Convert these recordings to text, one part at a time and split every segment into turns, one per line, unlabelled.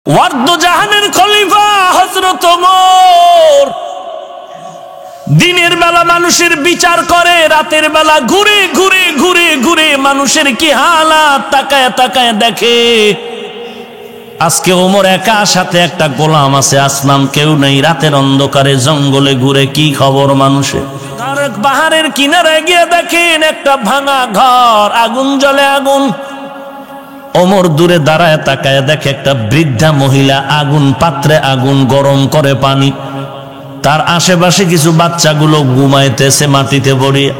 ওয়ার্দ জাহানের খলিফা হযরত ওমর দিনের বেলা মানুষের বিচার করে, রাতের বেলা ঘুরে ঘুরে ঘুরে ঘুরে মানুষের কি হালাত তাকায় তাকায় দেখে। আজকে ওমর একা, সাথে একটা গোলাম আছে, আসলাম কেউ নেই। রাতের অন্ধকারে জঙ্গলে ঘুরে, কি খবর মানুষের? পাহাড়ের কিনারে গিয়ে দেখেন একটা ভাঙা ঘর, আগুন জ্বলে, আগুন। ওমর দূরে দাঁড়ায় তাকায় দেখে একটা বৃদ্ধা মহিলা আগুন পাত্রে আগুন গরম করে পানি, তার আশেপাশে কিছু বাচ্চাগুলো ঘুমাইতেছে মাটিতে পড়িয়ে।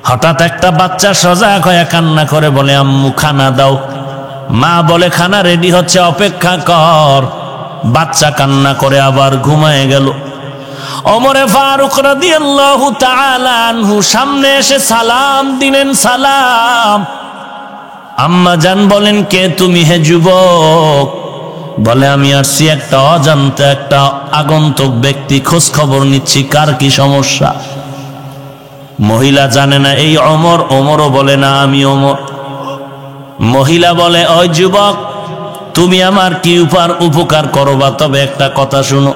হঠাৎ একটা বাচ্চা সজাগ হয়ে কান্না করে বলে, আম্মু খানা দাও। মা বলে, খানা রেডি হচ্ছে, অপেক্ষা কর। বাচ্চা কান্না করে আবার ঘুমায় গেল। ওমরে ফারুক রাদিয়াল্লাহু তাআলা আনহু সামনে এসে সালাম দিলেন। সালাম। আম্মা জান বলেন, কে তুমি হে যুবক? বলে, আমি আসছি একটা অজান্তে একটা আগন্তুক ব্যক্তি, খোঁজ খবর নিচ্ছি কার কি সমস্যা। মহিলা জানে না এই ওমর। ওমরও বলে না আমি ওমর। মহিলা বলে, ওই যুবক, তুমি আমার কি উপকার করবা? তবে একটা কথা শুনো,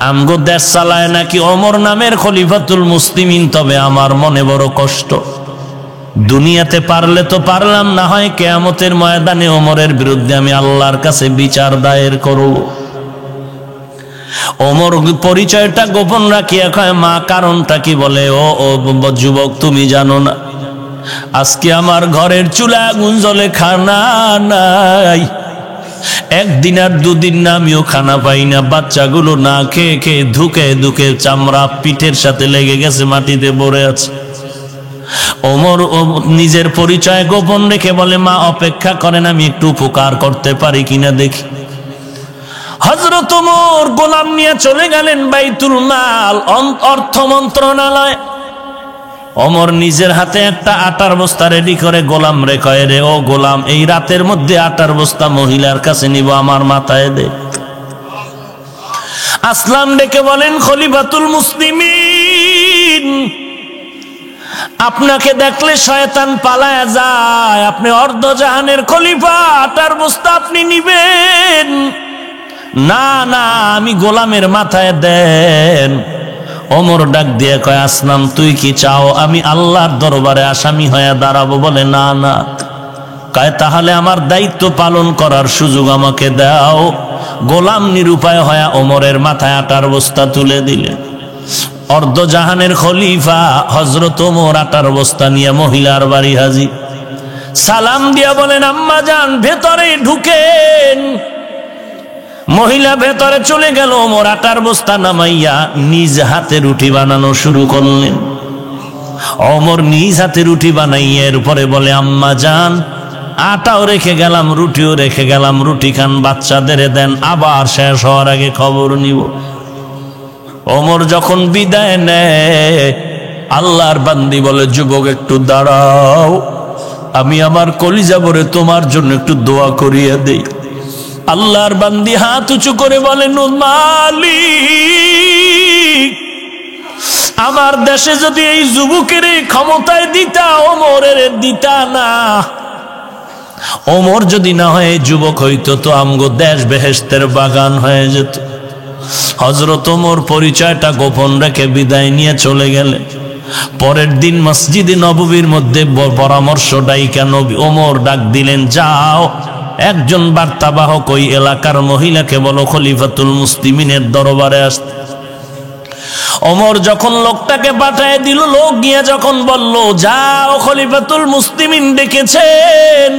আমগো দেশ চালায় নাকি ওমর নামের খলিফাতুল মুসলিমিন, তবে আমার মনে বড় কষ্ট। দুনিয়াতে পারলে তো পারলাম, না হয় কিয়ামতের ময়দানে ওমরের বিরুদ্ধে আমি আল্লাহর কাছে বিচার দায়ের করব। ওমর পরিচয়টা গোপন রাখিয়া কয়, মা কারণটা কি? বলে, ও যুবক, তুমি জানো না আজকে আমার ঘরের চুলা আগুন জ্বলে, খানা নাই। একদিন আর দুদিন না আমিও খানা পাই না। বাচ্চাগুলো না খেয়ে খেয়ে ধুকে ধুকে চামড়া পিঠের সাথে লেগে গেছে, মাটিতে পড়ে আছে। ওমর নিজের পরিচয় গোপন রেখে বলে, মা অপেক্ষা করেন, আমি একটু উপকার করতে পারি কিনা দেখি। হযরত ওমর গোলাম নিয়ে চলে গেলেন বাইতুল মাল, অর্থ মন্ত্রণালয়। ওমর নিজের হাতে একটা আটার বস্তা রেডি করে গোলাম রে কয়, রে ও গোলাম, এই রাতের মধ্যে আটার বস্তা মহিলার কাছে নিব, আমার মাথায় দে। আসলাম ডেকে বলেন, খলিফাতুল মুসলিমিন, আপনাকে দেখলে শয়তান পালায়া যায়। আপনি অর্ধজাহানের খলিফা, আটার বস্তা আপনি নিবেন না? না, আমি গোলামের মাথায় দেন। ওমর ডাক দিয়ে কয়, আসলাম, তুই কি চাও আমি আল্লাহর দরবারে আসামি হয়ে দাঁড়াবো? বলে, না না। কয়, তাহলে আমার দায়িত্ব পালন করার সুযোগ আমাকে দাও। গোলাম নিরুপায় হয়ে ওমরের মাথায় আটার বস্তা তুলে দিলেন। অর্ধজাহানের খলিফা হযরত ওমর আটার বস্তা নিয়ে মহিলার বাড়ি হাজির। সালাম দিয়া বলেন, আম্মা জান ভেতরে ঢুকেন। মহিলা ভেতরে চলে গেল। ওমর আটার বস্তা নামাইয়া নিজ হাতে রুটি বানানো শুরু করলেন। ওমর নিজ হাতে রুটি বানাইয়া এরপরে বলে, আম্মা জান আটাও রেখে গেলাম, রুটিও রেখে গেলাম, রুটি খান, বাচ্চাদের দেন, আবার শেষ হওয়ার আগে খবর নিব। ওমর যখন বিদায় নেয়, আল্লাহর বান্দি বলে, যুবক একটু দাঁড়াও, আমি আমার কলিজা ভরে তোমার জন্য একটু দোয়া করিয়া দেই। আল্লাহর বান্দি হাত উঁচু করে বলে, মালিক, আমার দেশে যদি এই যুবকের ক্ষমতায় দিতা, ওমরের দিতা না। ওমর যদি না হয় যুবক হইতো, তো আমগো দেশ বেহেশতের বাগান হয়ে যেত। হযরত ওমর পরিচয়টা গোপন রেখে বিদায় নিয়ে চলে গেলেন। পরের দিন মসজিদে নববীর মধ্যে পরামর্শ ডাইকা নবী ওমর ডাক দিলেন, যাও একজন বার্তাবাহক ওই এলাকার মহিলাকে বলো খলিফাতুল মুসলিমিনের দরবারে আসতে। ওমর যখন লোকটাকে পাঠিয়ে দিল, লোক গিয়ে যখন বলল, যাও খলিফাতুল মুসলিমিন ডেকেছেন।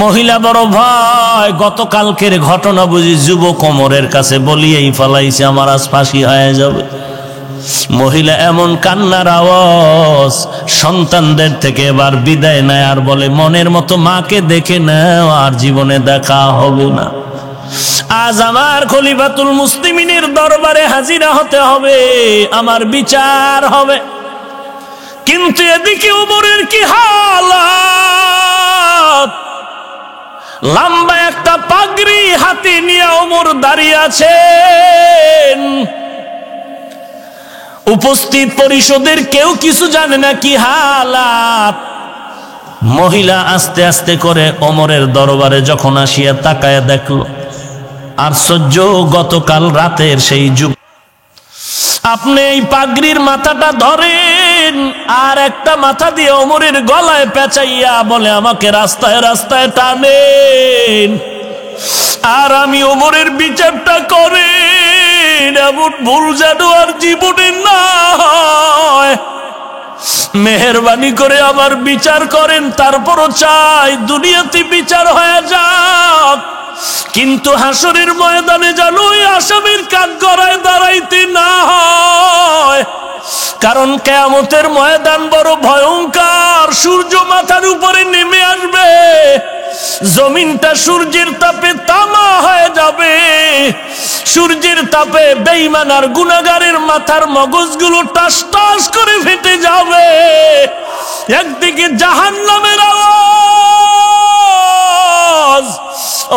মহিলা বড় ভয়, গতকালকের ঘটনা বুঝি যুবক ওমরের কাছে বলিয়েই ফলাইছে, আমার আজ ফাঁসি হয়ে যাবে। মহিলা এমন কান্নার আওয়াজ, সন্তানদের থেকে এবার বিদায় নেয় আর বলে, মনের মতো মাকে দেখে নাও, আর জীবনে দেখা হবে না। আজ আমার খলিফাতুল মুসলিমিনের দরবারে হাজিরা হতে হবে, আমার বিচার হবে। কিন্তু এদিকে ওমরের কি হালাত! লম্বা একটা পাগড়ি হাতে নিয়ে ওমর দাঁড়িয়ে আছেন। উপস্থিত পরিষদের কেউ কিছু জানে না কি হালাত। মহিলা আস্তে আস্তে করে ওমরের দরবারে যখন আসিয়া তাকায় দেখলো, আশ্চর্য, গতকাল রাতের সেই যুগ। আপনি এই পাগড়ির মাথাটা ধরেন আর একটা মাথা দিয়ে ওমরের গলায় পেঁচাইয়া বলে আমাকে রাস্তায় রাস্তায় টানেন, আর আমি ওমরের বিচারটা করেন, এমন ভুল যেন আর জীবনে না হয়। মেহেরবানি করে আমার বিচার করেন, তারপরও চাই দুনিয়াতে বিচার হয়ে যাক, কিন্তু হাসরের ময়দানে যেন ওই আসামির কাঠগড়ায় দাঁড়াইতে না হয়। কারণ কিয়ামতের ময়দান বড় ভয়ঙ্কর, সূর্য মাথার উপরে নেমে আসবে, জমিনটা সূর্যের তাপে তামা হয়ে যাবে, সূর্যের তাপে বেঈমান আর গুনাহগারের মাথার মগজগুলো টাস টাস করে ফেটে যাবে। একদিকে জাহান্নামের আওয়াজ,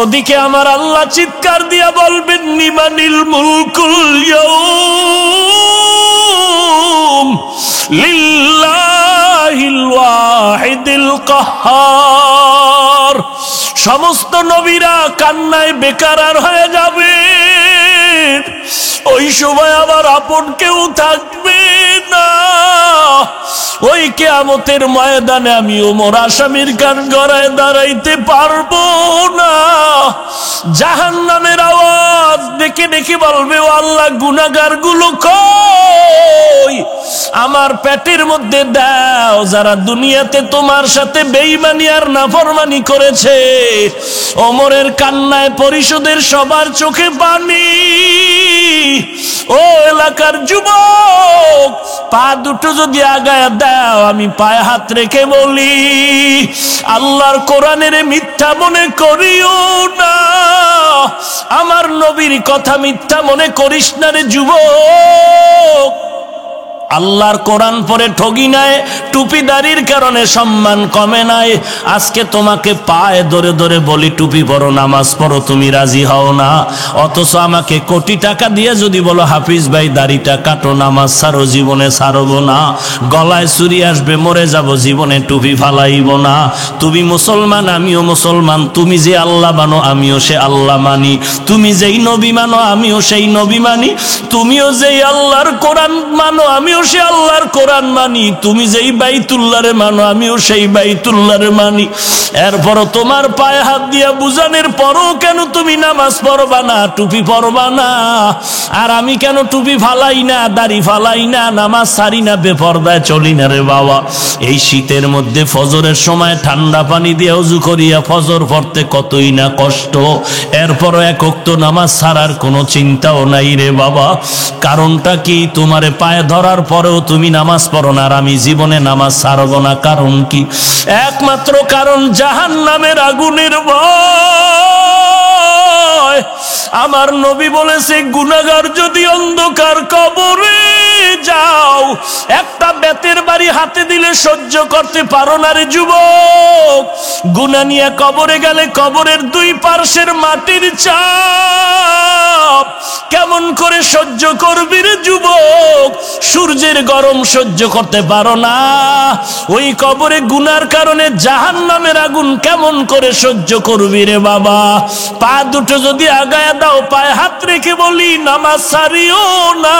ওদিকে আমার আল্লাহ চিৎকার দিয়া বলবেন লিমানিল মুলকুল ইয়াউম লিল্লাহিল ওয়াহিদিল কাহ্হার। সমস্ত নবীরা কান্নায় বেকারার হয়ে যাবে, ওই সময় আবার আপন কেউ থাকবে না। ওই কিয়ামতের ময়দানে আমি ওমর আসামির কাঠগড়ায় দাঁড়াইতে পারবো না। জাহান্নামের আওয়াজ ডেকে ডেকে বলবে, ও আল্লাহ, গুনাহগার গুলো কই? আমার পেটের মধ্যে দাও, যারা দুনিয়াতে তোমার সাথে বেঈমানি আর নাফরমানি করেছে। ওমরের কান্নায় পরিষদের সবার চোখে পানি। ও এলাকার যুবক, পা দুটো যদি আগায় দাও, আমি পায়ে হাত রেখে বলি, আল্লাহর কোরআনের মিথ্যা মনে করিও না, আমার নবীর কথা মিথ্যা মনে করিস না রে যুবক। আল্লাহর কোরআন পরে ঠগি নাই, টুপিদারির কারণে সম্মান কমে নাই। আজকে তোমাকে পায়ে ধরে ধরে বলি টুপি পরো, নামাজ পড়ো, তুমি রাজি হও না। অথচ আমাকে কোটি টাকা দিয়ে যদি বলো হাফিজ ভাই দাড়িটা কাটো, নামাজ ছাড়ো, জীবনে ছাড়বো না। গলায় ছুরি আসবে, মরে যাব, জীবনে টুপি ফালাইব না। তুমি মুসলমান, আমিও মুসলমান, তুমি যে আল্লাহ মানো আমিও সে আল্লাহ মানি, তুমি যেই নবী মানো আমিও সেই নবী মানি, তুমিও যেই আল্লাহর কোরআন মানো আমিও সে আল্লাহর কোরআন মানি, তুমি যেই বাইতুল্লাহরে মানো আমিও সেই বাইতুল্লাহরে মানি। এরপরও তোমার পায়ে হাত দিয়া বুঝানোর পরও কেন তুমি নামাজ পড়বা না, টুপি পড়বা না? আর আমি কেন টুপি ফালাই না, দাড়ি ফালাই না, নামাজ ছাড়ি না, বেপরদায় চলি না রে বাবা? এই শীতের মধ্যে ফজরের সময় ঠান্ডা পানি দিয়ে ওযু করিয়া ফজর পড়তে কতই না কষ্ট, এরপরও এক ওয়াক্ত নামাজ ছাড়ার কোনো চিন্তাও নাই রে বাবা। কারণটা কি? তোমারে পায়ে ধরার পরেও তুমি নামাজ পড়ো না, আর আমি জীবনে নামাজ ছাড়ব না। কারণ কি? একমাত্র কারণ জাহান্নামের আগুনের ভয়। আমার নবী বলেছে, গুনাহগার যদি অন্ধকার কবরে যাও, একটা বেতের বাড়ি হাতে দিলে সহ্য করতে পারো না রে যুবক। গুনাহ নিয়ে কবরে গেলে কবরের দুই পার্শ্বের মাটির চাপ কেমন করে সহ্য করবি রে যুবক? সূর্যের গরম সহ্য করতে পারো না, ওই কবরে গুনার কারণে জাহান্নামের আগুন কেমন করে সহ্য করবি রে বাবা? পা দুটো যদি আগায় দাও, পায়ে হাত রেখে বলি নামাজ ছাড়িও না,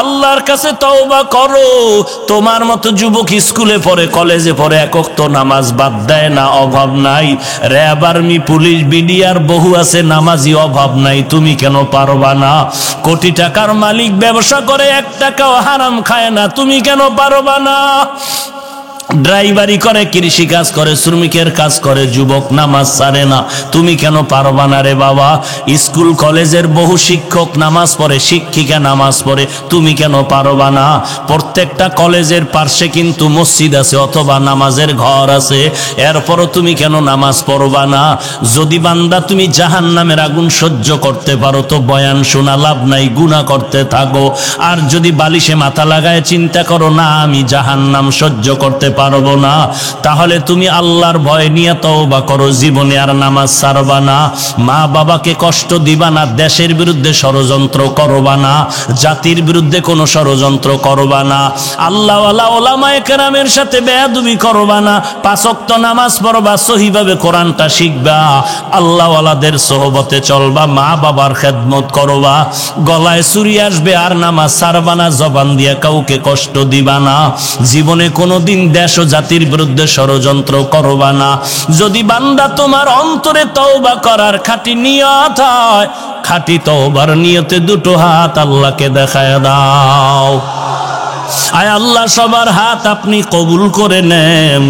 আল্লাহর কাছে তওবা করো। তোমার মতো যুবক স্কুলে পড়ে, কলেজে পড়ে, এক ওয়াক্ত নামাজ বাদ দেয় না, অভাব নাই। র্যাব, আর্মি, পুলিশ, বিডিআর বহু আছে, নামাজি অভাব নাই, তুমি কেন পারবা না? কোটি টাকার মালিক ব্যবসা করে, 1 টাকাও হারাম খায় না, তুমি কেন পারবা না? ড্রাইভারি করে, কৃষি কাজ করে, শ্রমিকের কাজ করে, যুবক নামাজ ছাড়ে না, তুমি কেন পারবা না রে বাবা? স্কুল কলেজের বহু শিক্ষক নামাজ পড়ে, শিক্ষিকা নামাজ পড়ে, তুমি কেন পারবা না? প্রত্যেকটা কলেজের পাশে কিন্তু মসজিদ আছে অথবা নামাজের ঘর আছে, এরপরও তুমি কেন নামাজ পড়বা না? যদি বান্দা তুমি জাহান্নামের আগুন সহ্য করতে পারো, তো বয়ান শোনা লাভ নাই, গুনাহ করতে থাকো। আর যদি বালিশে মাথা লাগায় চিন্তা করো, না আমি জাহান্নাম সহ্য করতে পারবো না। তাহলে তুমি আল্লাহর ভয় নিয়ে তওবা করো, জীবনে আর নামাজ ছাড়বা না, মা বাবাকে কষ্ট দিবা না, দেশের বিরুদ্ধে ষড়যন্ত্র করবা না, জাতির বিরুদ্ধে কোনো ষড়যন্ত্র করবা না, আল্লাহওয়ালা ওলামায়ে কেরামের সাথে বেয়াদবি করবা না, 5 ওয়াক্ত নামাজ পড়বা, সহিভাবে কোরআনটা শিখবা, আল্লাহওয়ালাদের সোহবতে চলবা, মা বাবার খেদমত করবা, গলায় চুরি আসবে আর নামাজ ছাড়বা না, জবান দিয়ে কাউকে কষ্ট দিবা না, জীবনে কোনোদিন দেশ ও জাতির বিরুদ্ধে ষড়যন্ত্র করবা না। যদি বান্দা তোমার অন্তরে তওবা করার খাঁটি নিয়ত হয়, খাঁটি তওবার নিয়তে দুটো হাত আল্লাহকে দেখায় দাও। আয় আল্লাহ, সবার হাত আপনি কবুল করে নেন,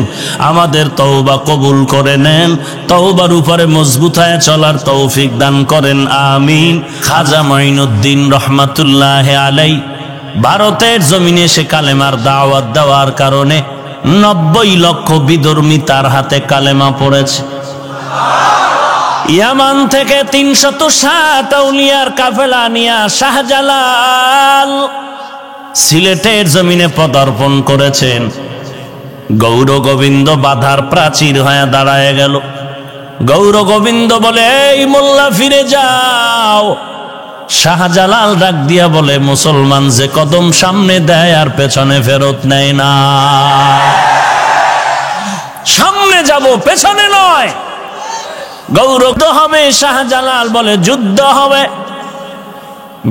আমাদের তওবা কবুল করে নেন, তওবার উপরে মজবুত হয়ে চলার তৌফিক দান করেন, আমিন। খাজা মাইনুদ্দিন রহমাতুল্লাহ আলাইহি ভারতের জমিনে এসে কালেমার দাওয়াত দেওয়ার কারণে 90 লক্ষ বিধর্মী তার হাতে কালেমা পড়েছে। ইয়ামান থেকে 360 আউলিয়ার কাফেলা নিয়ে শাহজালাল সিলেটের জমিনে পদার্পণ করেছেন। গৌর গোবিন্দ বাধার প্রাচীর হয়ে দাঁড়ায় গেল। গৌর গোবিন্দ বলে, এই মোল্লা ফিরে যাও। শাহজালাল ডাক দিয়া বলে, মুসলমান যে কদম সামনে দেয় আর পেছনে ফেরত নেয় না, সামনে যাব পেছনে নয়। গৌরব হবে। শাহজালাল বলে, যুদ্ধ হবে।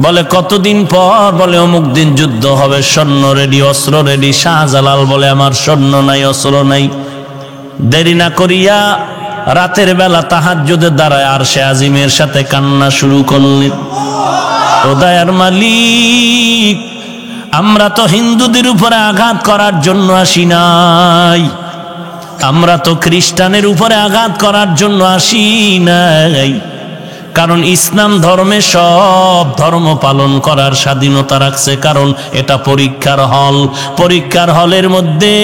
বলে, কতদিন পর? বলে, অমুক দিন যুদ্ধ হবে, সৈন্য রেডি, অস্ত্র রেডি। শাহজালাল বলে, আমার সৈন্য নাই, অস্ত্র নাই। দেরি না করিয়া রাতের বেলা তাহাজ্জুদে দাঁড়ায় আরশে আজিমের সাথে কান্না শুরু করলেন। ও দয়ার মালিক, আমরা তো হিন্দুদের উপরে আঘাত করার জন্য আসি নাই, আমরা তো খ্রিস্টানের উপরে আঘাত করার জন্য আসি নাই, কারণ ইসলাম ধর্মে সব ধর্ম পালন করার স্বাধীনতা রাখছে, কারণ এটা পরীক্ষার হল। পরীক্ষার হলের মধ্যে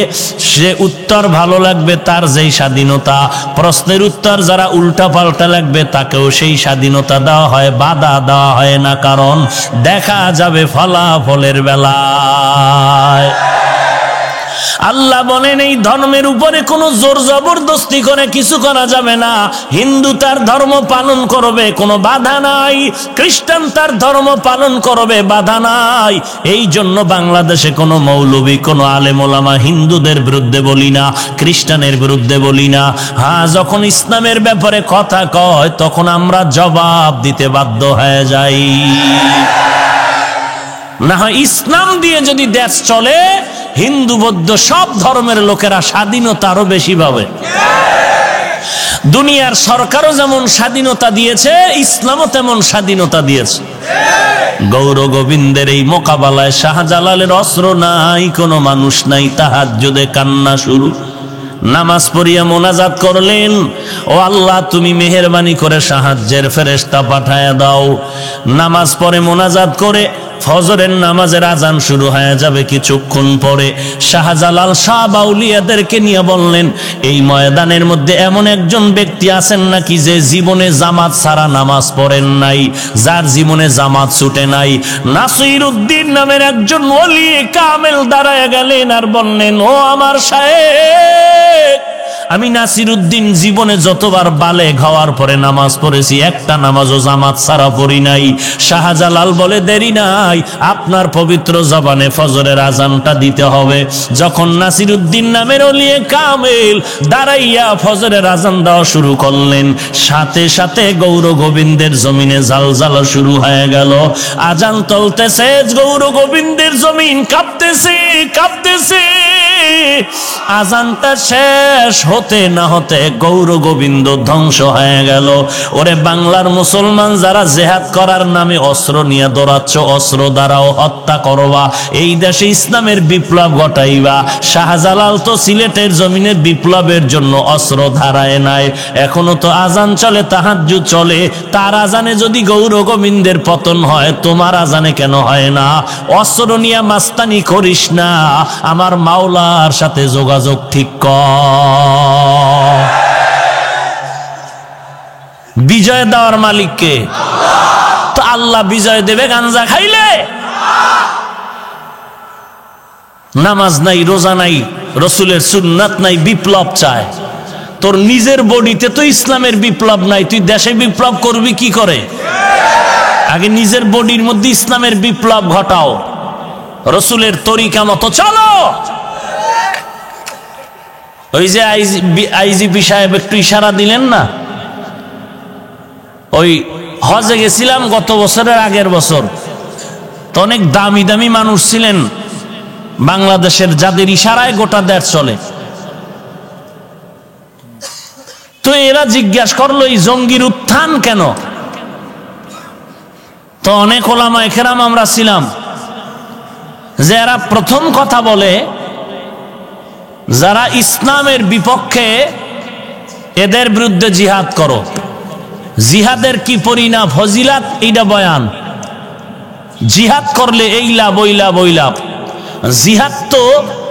সে উত্তর ভালো লাগবে তার যেই স্বাধীনতা, প্রশ্নের উত্তর যারা উল্টা পাল্টা লাগবে তাকেও সেই স্বাধীনতা দেওয়া হয়, বাধা দেওয়া হয় না, কারণ দেখা যাবে ফলাফলের বেলায়। আল্লাহ বলেন, এই ধর্মের উপরে কোনো জোর জবরদস্তি করে কিছু করা যাবে না। হিন্দু তার ধর্ম পালন করবে, কোনো বাধা নাই। খ্রিস্টান তার ধর্ম পালন করবে, বাধা নাই। এই জন্য বাংলাদেশে কোনো মৌলবী, কোনো আলেম ওলামা হিন্দুদের বিরুদ্ধে বলি না, খ্রিস্টানের বিরুদ্ধে বলি না। হ্যাঁ, যখন ইসলামের ব্যাপারে কথা কয় তখন আমরা জবাব দিতে বাধ্য হয়ে যাই। না হয় ইসলাম দিয়ে যদি দেশ চলে, হিন্দু বৌদ্ধ সব ধর্মের লোকেরা স্বাধীনতা আরো বেশি পাবে। দুনিয়ার সরকারও যেমন স্বাধীনতা দিয়েছে, ইসলামও তেমন স্বাধীনতা দিয়েছে। গৌর গোবিন্দের এই মোকাবেলায় শাহজালালের অস্ত্র নাই, কোনো মানুষ নাই, তাহাজ্জুদে কান্না শুরু। নামাজ পড়িয়া মোনাজাত করলেন, ও আল্লাহ, তুমি মেহেরবানি করে সাহায্যের ফেরেশতা পাঠায়া দাও। নামাজ পড়ে মোনাজাত করে ফজরের নামাজের আজান শুরু হয়ে যাবে কিছুক্ষণ পরে। শাহজালাল শাহ আউলিয়াদেরকে নিয়ে বললেন, এই ময়দানের মধ্যে এমন একজন ব্যক্তি আছেন নাকি যে জীবনে জামাত ছাড়া নামাজ পড়েন নাই, যার জীবনে জামাত ছুটে নাই? নাসিরউদ্দিন নামের একজন ওলি কামেল দাঁড়ায় গেলেন আর বললেন, ও আমার শায়েখ, আমি নাসিরউদ্দিন জীবনে যতবার বালেগ হওয়ার পরে নামাজ পড়েছি, একটা নামাজও জামাত ছাড়া পড়ি নাই। শাহজালাল বলে, দেরি নাই, আপনার পবিত্র জবানে ফজরের আজানটা দিতে হবে। যখন নাসিরউদ্দিন নামের ওলিয়ে কামেল দাঁড়াইয়া ফজরের আজান দেওয়া শুরু করলেন, সাথে সাথে গৌর গোবিন্দের জমিনে জালজালা শুরু হয়ে গেল। আজান চলতেছে, গৌর গোবিন্দের জমিন কাঁপতেছে কাঁপতেছে। আজানটা শেষ হতে না হতে গৌর গোবিন্দ ধ্বংস হয়ে গেল। ওরে বাংলার মুসলমান, যারা জেহাদ করার নামে অস্ত্র নিয়ে দৌড়াচ্ছ, অস্ত্র দ্বারাও হত্যা করবা, এই দেশে ইসলামের বিপ্লব ঘটাইবা। শাহজালাল তো সিলেটের জমিনে বিপ্লবের জন্য অস্ত্র ধারায় নাই, এখনো তো আজান চলে, তাহাজ্জুদ চলে। তার আজানে যদি গৌর গোবিন্দের পতন হয়, তোমার আজানে কেন হয় না? অস্ত্র নিয়ে মাস্তানি করিস না, আমার মাওলার সাথে যোগাযোগ ঠিক কর। বিজয় দেওয়ার মালিক কে? তো আল্লাহ বিজয় দেবে গাঞ্জা খাইলে? নামাজ নাই, রোজা নাই, রসুলের সুন্নাত নাই, বিপ্লব চায়। তোর নিজের বডিতে তো ইসলামের বিপ্লব নাই, তুই দেশে বিপ্লব করবি কি করে? আগে নিজের বডির মধ্যে ইসলামের বিপ্লব ঘটাও, রসুলের তরিকা মতো চলো। ওই যে আইজিপি সাহেব একটু ইশারা দিলেন না, ওই হজে গেছিলাম গত বছরের আগের বছর, তো অনেক দামি দামি মানুষ ছিলেন বাংলাদেশের, যাদের ইশারায় গোটা দেশ চলে। তো এরা জিজ্ঞাসা করলো এই জঙ্গির উত্থান কেন? তো অনেক ওলামা কেরাম আমরা ছিলাম, যে এরা প্রথম কথা বলে যারা ইসলামের বিপক্ষে এদের বিরুদ্ধে জিহাদ করো। জিহাদের কি পরিণাম, ফজিলাত, এইটা বয়ান। জিহাদ করলে এই লাভ ওই লাভ ওই লাভ। জিহাদ তো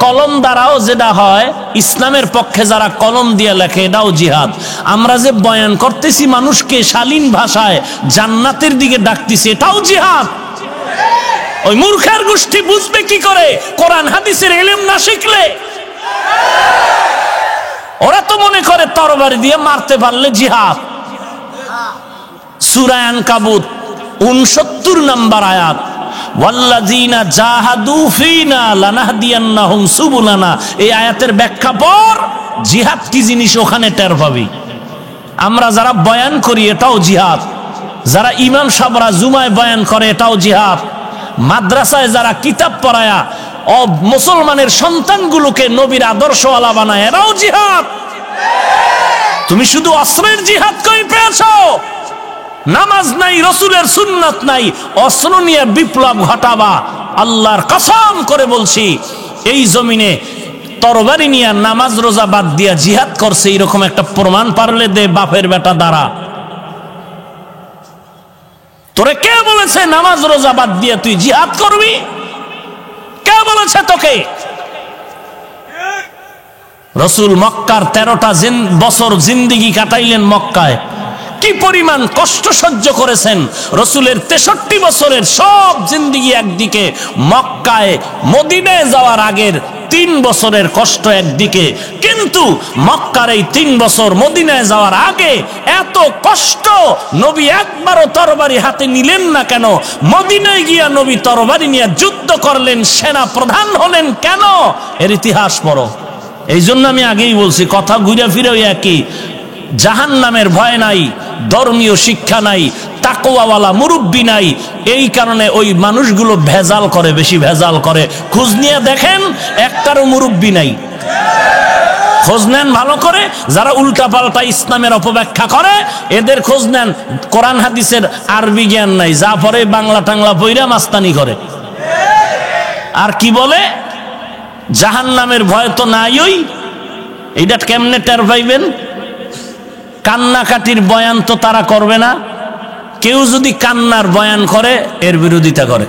কলম দ্বারাও যেটা হয়, ইসলামের পক্ষে যারা কলম দিয়ে লেখে এটাও জিহাদ। আমরা যে বয়ান করতেছি মানুষকে শালীন ভাষায় জান্নাতের দিকে ডাকতেছি, এটাও জিহাদ। ওই মূর্খের গোষ্ঠী বুঝবে কি করে কোরআন হাদিসের ইলম না শিখলে? ওরা তো মনে করে তরবারি দিয়ে মারতে পারলে জিহাদ। সূরা আনকাবুত 69 নম্বর আয়াত, ওয়াল্লাযীনা জাহাদু ফীনা লানাহদিয়ান্নাহুম সুবুলানা। এই আয়াতের ব্যাখ্যা পর জিহাদ কি জিনিস ওখানে টের পাবি। আমরা যারা বয়ান করি এটাও জিহাদ, যারা ইমাম সাহেবরা জুমায় বয়ান করে এটাও জিহাদ, মাদ্রাসায় যারা কিতাব পড়ায়া মুসলমানের সন্তানগুলোকে নবীর আদর্শওয়ালা বানায় এরাও জিহাদ। তুমি শুধু অস্ত্রের জিহাদ কই পেয়েছো? নামাজ নাই, রসুলের সুন্নাত নাই, অস্ত্র নিয়ে বিপ্লব ঘটাবা। আল্লাহর কসম করে বলছি, এই জমিনে তরবারি নিয়ে নামাজ রোজা বাদ দিয়া জিহাদ করছে এরকম একটা প্রমাণ পারলে দে বাপের বেটা দ্বারা। তোরে কে বলেছে নামাজ রোজা বাদ দিয়ে তুই জিহাদ করবি? কে বলেছে তোকে? রসুল মক্কার 13টা বছর জিন্দিগি কাটাইলেন মক্কায়, কি পরিমাণ কষ্ট সহ্য করেছেন। রসুলের 63 বছরের সব জিন্দিগি একদিকে, মক্কায় মদিনায় যাওয়ার আগের 3 বছরের কষ্ট একদিকে। কিন্তু মক্কার এই 3 বছর মদিনায় যাওয়ার আগে এত কষ্ট, নবী একবারও তরবারি হাতে নিলেন না কেন? মদিনায় গিয়া নবী তরবারি নিয়ে যুদ্ধ করলেন, সেনা প্রধান হলেন কেন? এর ইতিহাস পড়ো। এই জন্য আমি আগেই বলছি, কথা ঘুরে ফিরে একই। জাহান্নামের ভয় নাই, ধর্মীয় শিক্ষা নাই, তাকওয়াওয়ালা মুরব্বী নাই। এই কারণে ওই মানুষগুলো ভেজাল করে, বেশি ভেজাল করে। খোঁজ নিয়ে দেখেন একটারও মুরব্বী নাই। খোঁজ নেন ভালো করে, যারা উল্টা পাল্টা ইসলামের অপব্যাখ্যা করে এদের খোঁজ নেন। কোরআন হাদিসের আরবি জ্ঞান নাই, যা পরে বাংলা টাংলা পইরা মাস্তানি করে। আর কি বলে জাহান্নামের ভয় তো নাই। ওই এইটা কেমনে টের পাইবেন? কান্নাকাটির বয়ান তো তারা করবে না। কেউ যদি কান্নার বয়ান করে এর বিরোধিতা করে,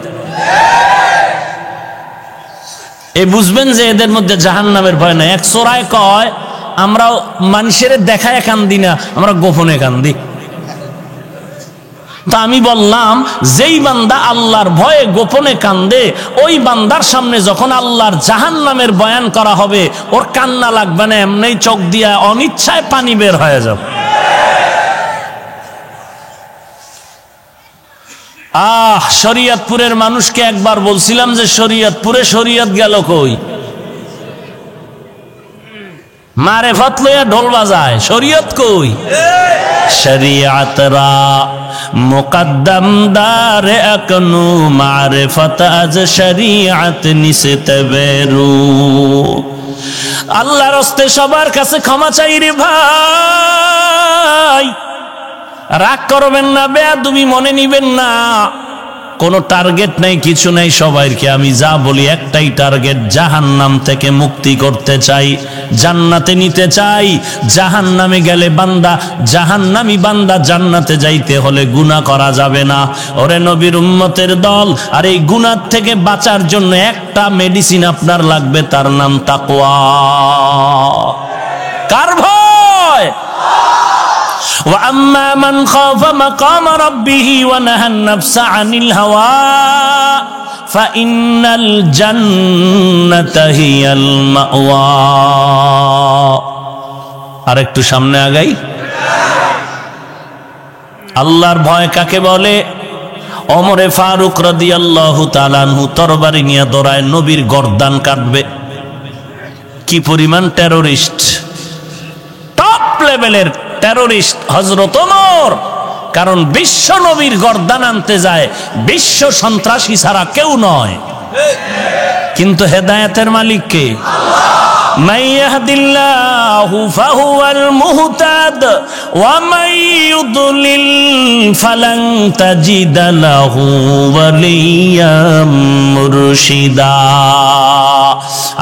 এই বুঝবেন যে এদের মধ্যে জাহান্নামের ভয় নাই। এক চোরায় কয় আমরা মানুষের দেখায় কান্দি না, আমরা গোপনে কান্দি। তা আমি বললাম, যেই বান্দা আল্লাহর ভয়ে গোপনে কান্দে, ওই বান্দার সামনে যখন আল্লাহর জাহান্নামের বয়ান করা হবে, ওর কান্না লাগবে না, এমনি চোখ দিয়া অনিচ্ছায় পানি বের হয়ে যাবে। শরীয়তপুরের মানুষকে একবার বলছিলাম যে শরীয়তপুরে শরীয়ত গেল কই? মারেফত লইয়া ঢোল বাজায়, শরীয়ত কই? শরীয়ত রা মুকদ্দম দারে আকনু মারিফত আজ শরীয়ত নিসতে বেরু। আল্লাহর রাস্তে সবার কাছে ক্ষমা চাই রে ভাই, রাগ করবেন না, বেয়াদবি মনে নিবেন না। কোনো টার্গেট নাই, কিছু নাই। সবাইকে আমি যা বলি একটাই টার্গেট, জাহান্নাম থেকে মুক্তি করতে চাই, জান্নাতে নিতে চাই। জাহান্নামে গেলে বান্দা, জাহান্নামী বান্দা জান্নাতে যাইতে হলে গুনাহ করা যাবে না। ওরে নবীর উম্মতের দল, আর এই গুনাহ থেকে বাঁচার জন্য একটা মেডিসিন আপনার লাগবে, তার নাম তাকওয়া। কার ভয়? ওয়া আম্মা মান খাফা মাকামা রাব্বিহি ওয়া নাহান নাফসা আনিল হাওয়া ফাইন্নাল জান্নাতা হিয়াল মাওয়া। আর একটু সামনে আগাই। আল্লাহর ভয় কাকে বলে? ওমরে ফারুক রাদিয়াল্লাহু তাআলা আনহু তরবারি নিয়ে দৌড়ায়, নবীর গর্দান কাটবে। কি পরিমাণ টেররিস্ট, টপ লেভেলের টেররিস্ট হযরত ওমর। কারণ বিশ্ব নবীর গর্দান আনতে যায় বিশ্ব সন্ত্রাসী ছাড়া কেউ নয়। কিন্তু হেদায়েতের মালিক কে? من يهد الله فهو المهتد ومن يضلل فلن تجد له وليا مرشدا।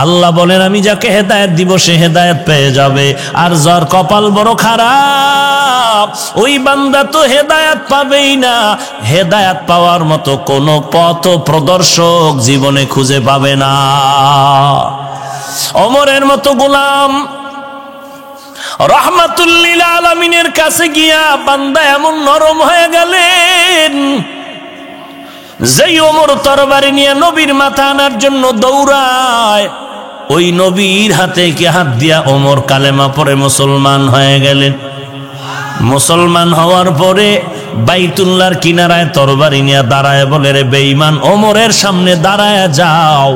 আল্লাহ বলেন আমি যাকে হেদায়েত দিব সে হেদায়েত পেয়ে যাবে, আর যার কপাল বড় খারাপ ওই বান্দা তো হেদায়েত পাবেই না। হেদায়েত পাওয়ার মতো কোনো পথ প্রদর্শক জীবনে খুঁজে পাবে না। ওমরের মতো গোলাম রাহমাতুল লিল আলামিনের কাছে গিয়া বান্দা এমন নরম হয়ে গেলেন, যেই ওমর তরবারি নিয়ে নবীর মাথা আনার জন্য দৌড়ায়, ওই নবীর হাতে কি হাত দিয়া ওমর কালেমা পড়ে মুসলমান হয়ে গেলেন। মুসলমান হওয়ার পরে বাইতুল্লাহর কিনারায় তরবারি নিয়ে দাঁড়ায় বলে, রে বেঈমান, ওমরের সামনে দাঁড়ায় যাও।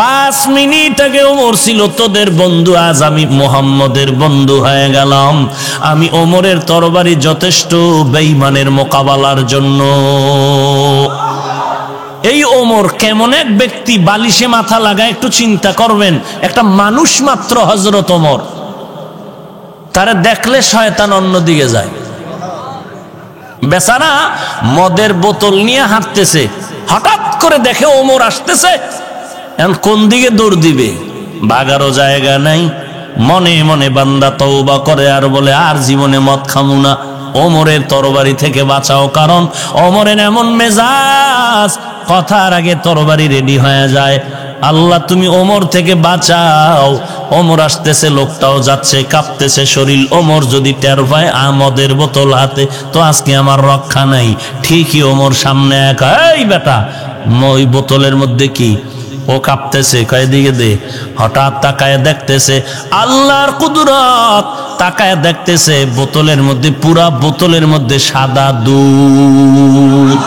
5 মিনিট আগে ওমর ছিল তোদের বন্ধু, আজ আমি মুহাম্মদের বন্ধু হয়ে গেলাম। আমি ওমরের তরবারি যথেষ্ট বেঈমানের মোকাবেলার জন্য। এই ওমর কেমন এক ব্যক্তি, বালিশে মাথা লাগায় একটু চিন্তা করবেন। একটা মানুষ মাত্র হযরত ওমর, তারে দেখলে শয়তান অন্যদিকে যায়। বেচারা মদের বোতল নিয়ে হাঁটতেছে, হঠাৎ করে দেখে ওমর আসতেছে, এখন কোন দিকে দৌড় দিবে, বাগারও জায়গা নাই। মনে মনে বান্দা তওবা করে আর বলে, আর জীবনে মদ খামু না, ওমরের তরবারি থেকে বাঁচাও। কারণ ওমরের এমন মেজাজ, কথার আগে তরবারি রেডি হয়ে যায়। আল্লাহ তুমি ওমর থেকে বাঁচাও। ওমর আসতেছে, লোকটাও যাচ্ছে, কাঁপতেছে শরীর। ওমর যদি টের পায় মদের বোতল হাতে, তো আজকে আমার রক্ষা নাই। ঠিকই ওমর সামনে একা, এই বেটা ওই বোতলের মধ্যে কি? ও কাঁপতেছে, কয় দিকে দে। হঠাৎ তাকায় দেখতেছে আল্লাহর কুদরত, তাকায় দেখতেছে বোতলের মধ্যে, পুরা বোতলের মধ্যে সাদা দুধ।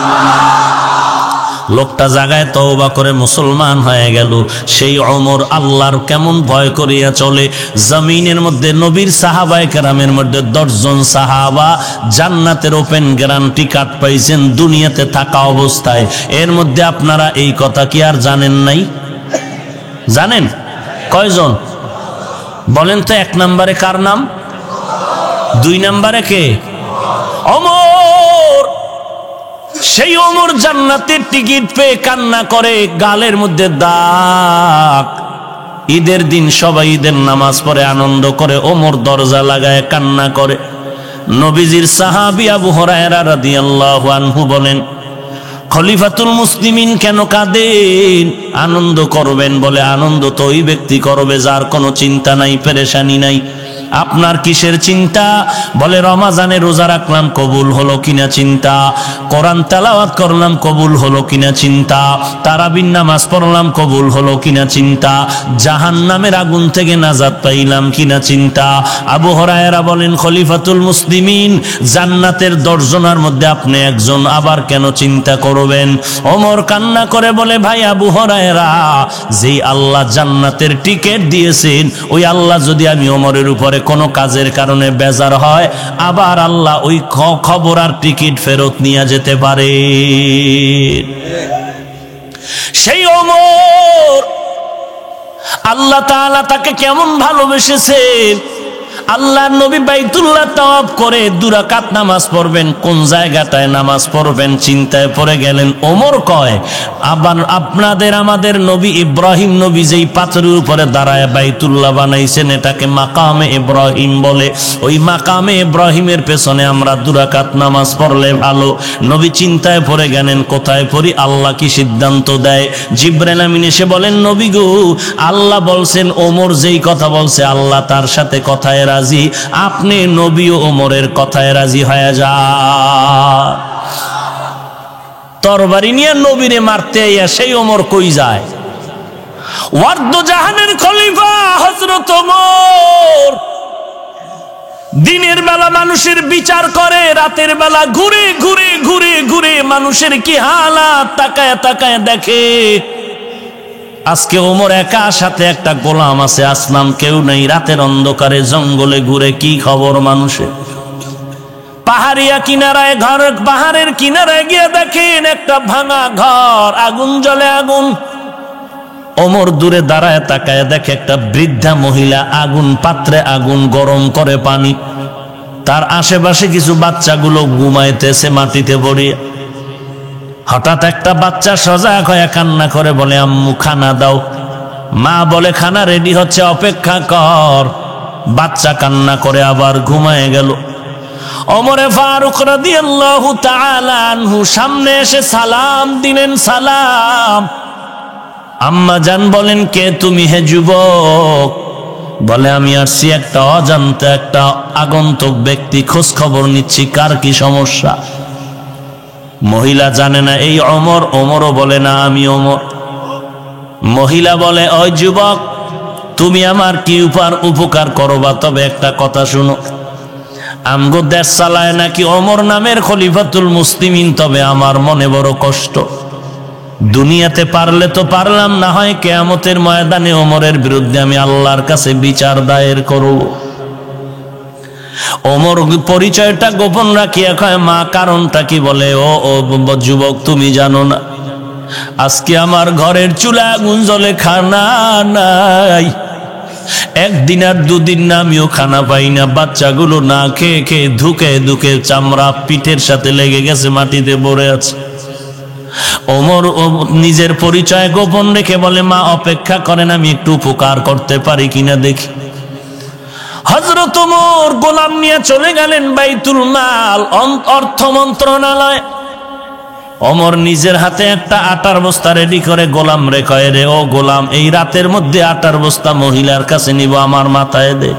লোকটা জাগায় তওবা করে মুসলমান হয়ে গেল। সেই ওমর আল্লাহর কেমন ভয় করিয়া চলে। জমিনের মধ্যে নবীর সাহাবায়ে কেরামের মধ্যে 10 জন সাহাবা জান্নাতের ওপেন গ্যারান্টি কার্ড পাইছেন দুনিয়াতে থাকা অবস্থায়। এর মধ্যে আপনারা এই কথা কি আর জানেন নাই? জানেন কয়জন? বলেন তো। 1 নম্বরে কার নাম? 2 নম্বরে কে? ওমর। সেই ওমর জান্নাতের টিকিট পেয়ে কান্না করে, গালের মধ্যে দাগ। ঈদের দিন সবাই ঈদের নামাজ পড়ে আনন্দ করে, ওমর দরজা লাগায় কান্না করে। নবীজির সাহাবী আবু হুরায়রা রাদিয়াল্লাহু আনহু বলেন, খলিফাতুল মুসলিমিন কেন কাঁদেন? আনন্দ করবেন। বলে, আনন্দ তো ওই ব্যক্তি করবে যার কোনো চিন্তা নাই, পেরেশানি নাই। আপনার কিসের চিন্তা? বলে, রমাজানে রোজা রাখলাম, কবুল হলো কিনা চিন্তা। কোরআন তেলাওয়াত করলাম, কবুল হলো কিনা চিন্তা। তারাবির নামাজ পড়লাম, কবুল হলো কিনা চিন্তা। জাহান্নামের আগুন থেকে নাজাত পাইলাম কিনা চিন্তা। আবু হুরায়রা বলেন, খলিফাতুল মুসলিমিন, জান্নাতের 10 জনের মধ্যে আপনি একজন, আবার কেন চিন্তা করবেন? ওমর কান্না করে বলে, ভাই আবু হুরায়রা, যেই আল্লাহ জান্নাতের টিকিট দিয়েছেন, ওই আল্লাহ যদি আমি ওমরের উপরে কোনো কাজের কারণে বেজার হয়, আবার আল্লাহ ওই খবর আর টিকিট ফেরত নিয়ে যেতে পারে। সেই ওমর আল্লাহ তাআলা তাকে কেমন ভালোবেসেছেন। আল্লাহর নবী বাইতুল্লাহ তাওয়াফ করে 2 রাকাত নামাজ পড়বেন, কোন জায়গাটায় নামাজ পড়বেন চিন্তায় পড়ে গেলেন। ওমর কয়, আবার আপনাদের আমাদের নবী ইব্রাহিম নবী যেই পাথরের উপরে দাঁড়ায় বাইতুল্লাহ বানাইছেন, এটাকে মাকামে ইব্রাহিম বলে। ওই মাকামে ইব্রাহিমের পেছনে আমরা 2 রাকাত নামাজ পড়লে ভালো। নবী চিন্তায় পড়ে গেলেন, কোথায় পড়ি? আল্লাহ কি সিদ্ধান্ত দেয়? জিবরাইল আমিন এসে বলেন, নবী গো, আল্লাহ বলছেন ওমর যেই কথা বলছে, আল্লাহ তার সাথে কথায় রাজি। রাজি, আপনি নবী ও ওমরের কথায় রাজি হয়ে যান। তরবারি নিয়ে নবীরে মারতে আইয়া সেই ওমর কই যায়? ওয়ার্দ জাহানের খলিফা হযরত ওমর দিনের বেলা মানুষের বিচার করে, রাতের বেলা ঘুরে ঘুরে ঘুরে ঘুরে মানুষের কি হালাত তাকায় তাকায় দেখে। আজকে ওমর একা, সাথে একটা গোলাম আছে, আসলাম কেউ নেই। রাতের অন্ধকারে জঙ্গলে ঘুরে, কি খবর মানুষের? পাহাড়িয়া কিনারায় ঘর, পাহাড়ের কিনারায় গিয়ে দেখেন একটা ভাঙা ঘর, আগুন জ্বলে আগুন। ওমর দূরে দাঁড়ায় তাকায় দেখে একটা বৃদ্ধা মহিলা আগুন পাত্রে আগুন গরম করে পানি, তার আশেপাশে কিছু বাচ্চাগুলো ঘুমাইতেছে মাটিতে পড়িয়া। হঠাৎ একটা বাচ্চা সজাগ হয়ে কান্না করে বলে, আম্মু খানা দাও। মা বলে, খানা রেডি হচ্ছে, অপেক্ষা কর। বাচ্চা কান্না করে আবার ঘুমায় গেল। ওমরে ফারুক রাদিয়াল্লাহু তাআলা আনহু সামনে এসে সালাম দিলেন। সালাম। আম্মা জান বলেন, কে তুমি হে যুবক? বলে, আমি আসছি একটা অজান্তে একটা আগন্তুক ব্যক্তি, খোঁজ খবর নিচ্ছি কার কি সমস্যা। মহিলা জানে না এই ওমর। ওমরও বলে না আমি ওমর। মহিলা বলে, ওই যুবক, তুমি আমার কি উপকার করবা? তবে একটা কথা শুনো, আমগো দেশ চালায় নাকি ওমর নামের খলিফাতুল মুসলিমিন, তবে আমার মনে বড় কষ্ট। দুনিয়াতে পারলে তো পারলাম, না হয় কিয়ামতের ময়দানে ওমরের বিরুদ্ধে আমি আল্লাহর কাছে বিচার দায়ের করব। ওমর পরিচয়টা গোপন রাখিয়া কয়, মা কারণটা কি? বলে, ও যুবক, তুমি জানো না আজকে আমার ঘরের চুলা আগুন জ্বলে, খানা নাই। একদিন আর দুদিন না, আমিও খানা পাই না। বাচ্চাগুলো না খেয়ে খেয়ে ধুকে ধুকে চামড়া পিঠের সাথে লেগে গেছে, মাটিতে পড়ে আছে। ওমর নিজের পরিচয় গোপন রেখে বলে, মা অপেক্ষা করেন, আমি একটু উপকার করতে পারি কিনা দেখি। হযরত ওমর গোলাম নিয়ে চলে গেলেন বাইতুল মাল, অর্থ মন্ত্রণালয়। ওমর নিজের হাতে একটা আটার বস্তা রেডি করে গোলাম রে কয়, রে ও গোলাম, এই রাতের মধ্যে আটার বস্তা মহিলার কাছে নিব, আমার মাথায় দে।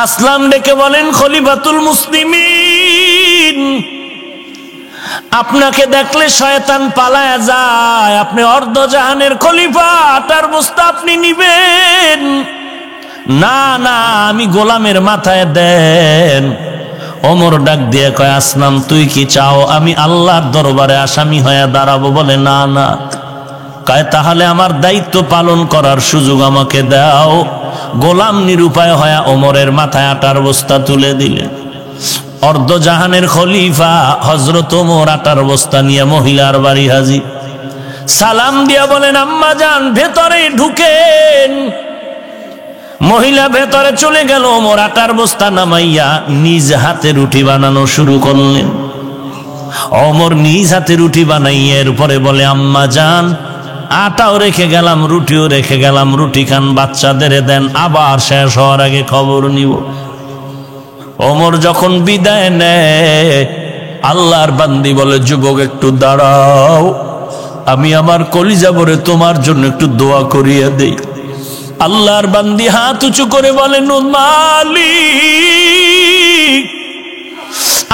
আসলাম ডেকে বলেন, খলিফাতুল মুসলিমিন, আপনাকে দেখলে শয়তান পালায়া যায়। আপনি অর্ধজাহানের খলিফা, আটার বস্তা আপনি নিবেন না? না, আমি গোলামের মাথায় দেন। ওমর ডাক দিয়ে কয়, আসলাম, তুই কি চাও আমি আল্লাহর দরবারে আসামি হয়ে দাঁড়াবো? বলে, না না। কয়, তাহলে আমার দায়িত্ব পালন করার সুযোগ আমাকে দাও। গোলাম নিরুপায় হয়ে ওমরের মাথায় আটার বস্তা তুলে দিলেন। অর্ধজাহানের খলিফা হযরত ওমর আটার বস্তা নিয়ে মহিলার বাড়ি হাজির। সালাম দিয়া বলেন, আম্মা জান ভেতরে ঢুকেন। মহিলা ভেতরে চলে গেল। ওমর আটার বস্তা নামাইয়া নিজ হাতে রুটি বানানো শুরু করলেন। ওমর নিজ হাতে রুটি বানাইয়া এরপরে বলে, আম্মা জান আটাও রেখে গেলাম, রুটিও রেখে গেলাম, রুটি খান, বাচ্চাদের দেন, আবার শেষ হওয়ার আগে খবর নিব। ওমর যখন বিদায় নেয়, আল্লাহর বান্দি বলে, যুবক একটু দাঁড়াও, আমি আমার কলিজা ভরে তোমার জন্য একটু দোয়া করিয়া দেই। আল্লাহর বান্দি হাত উঁচু করে বলেন, মালিক,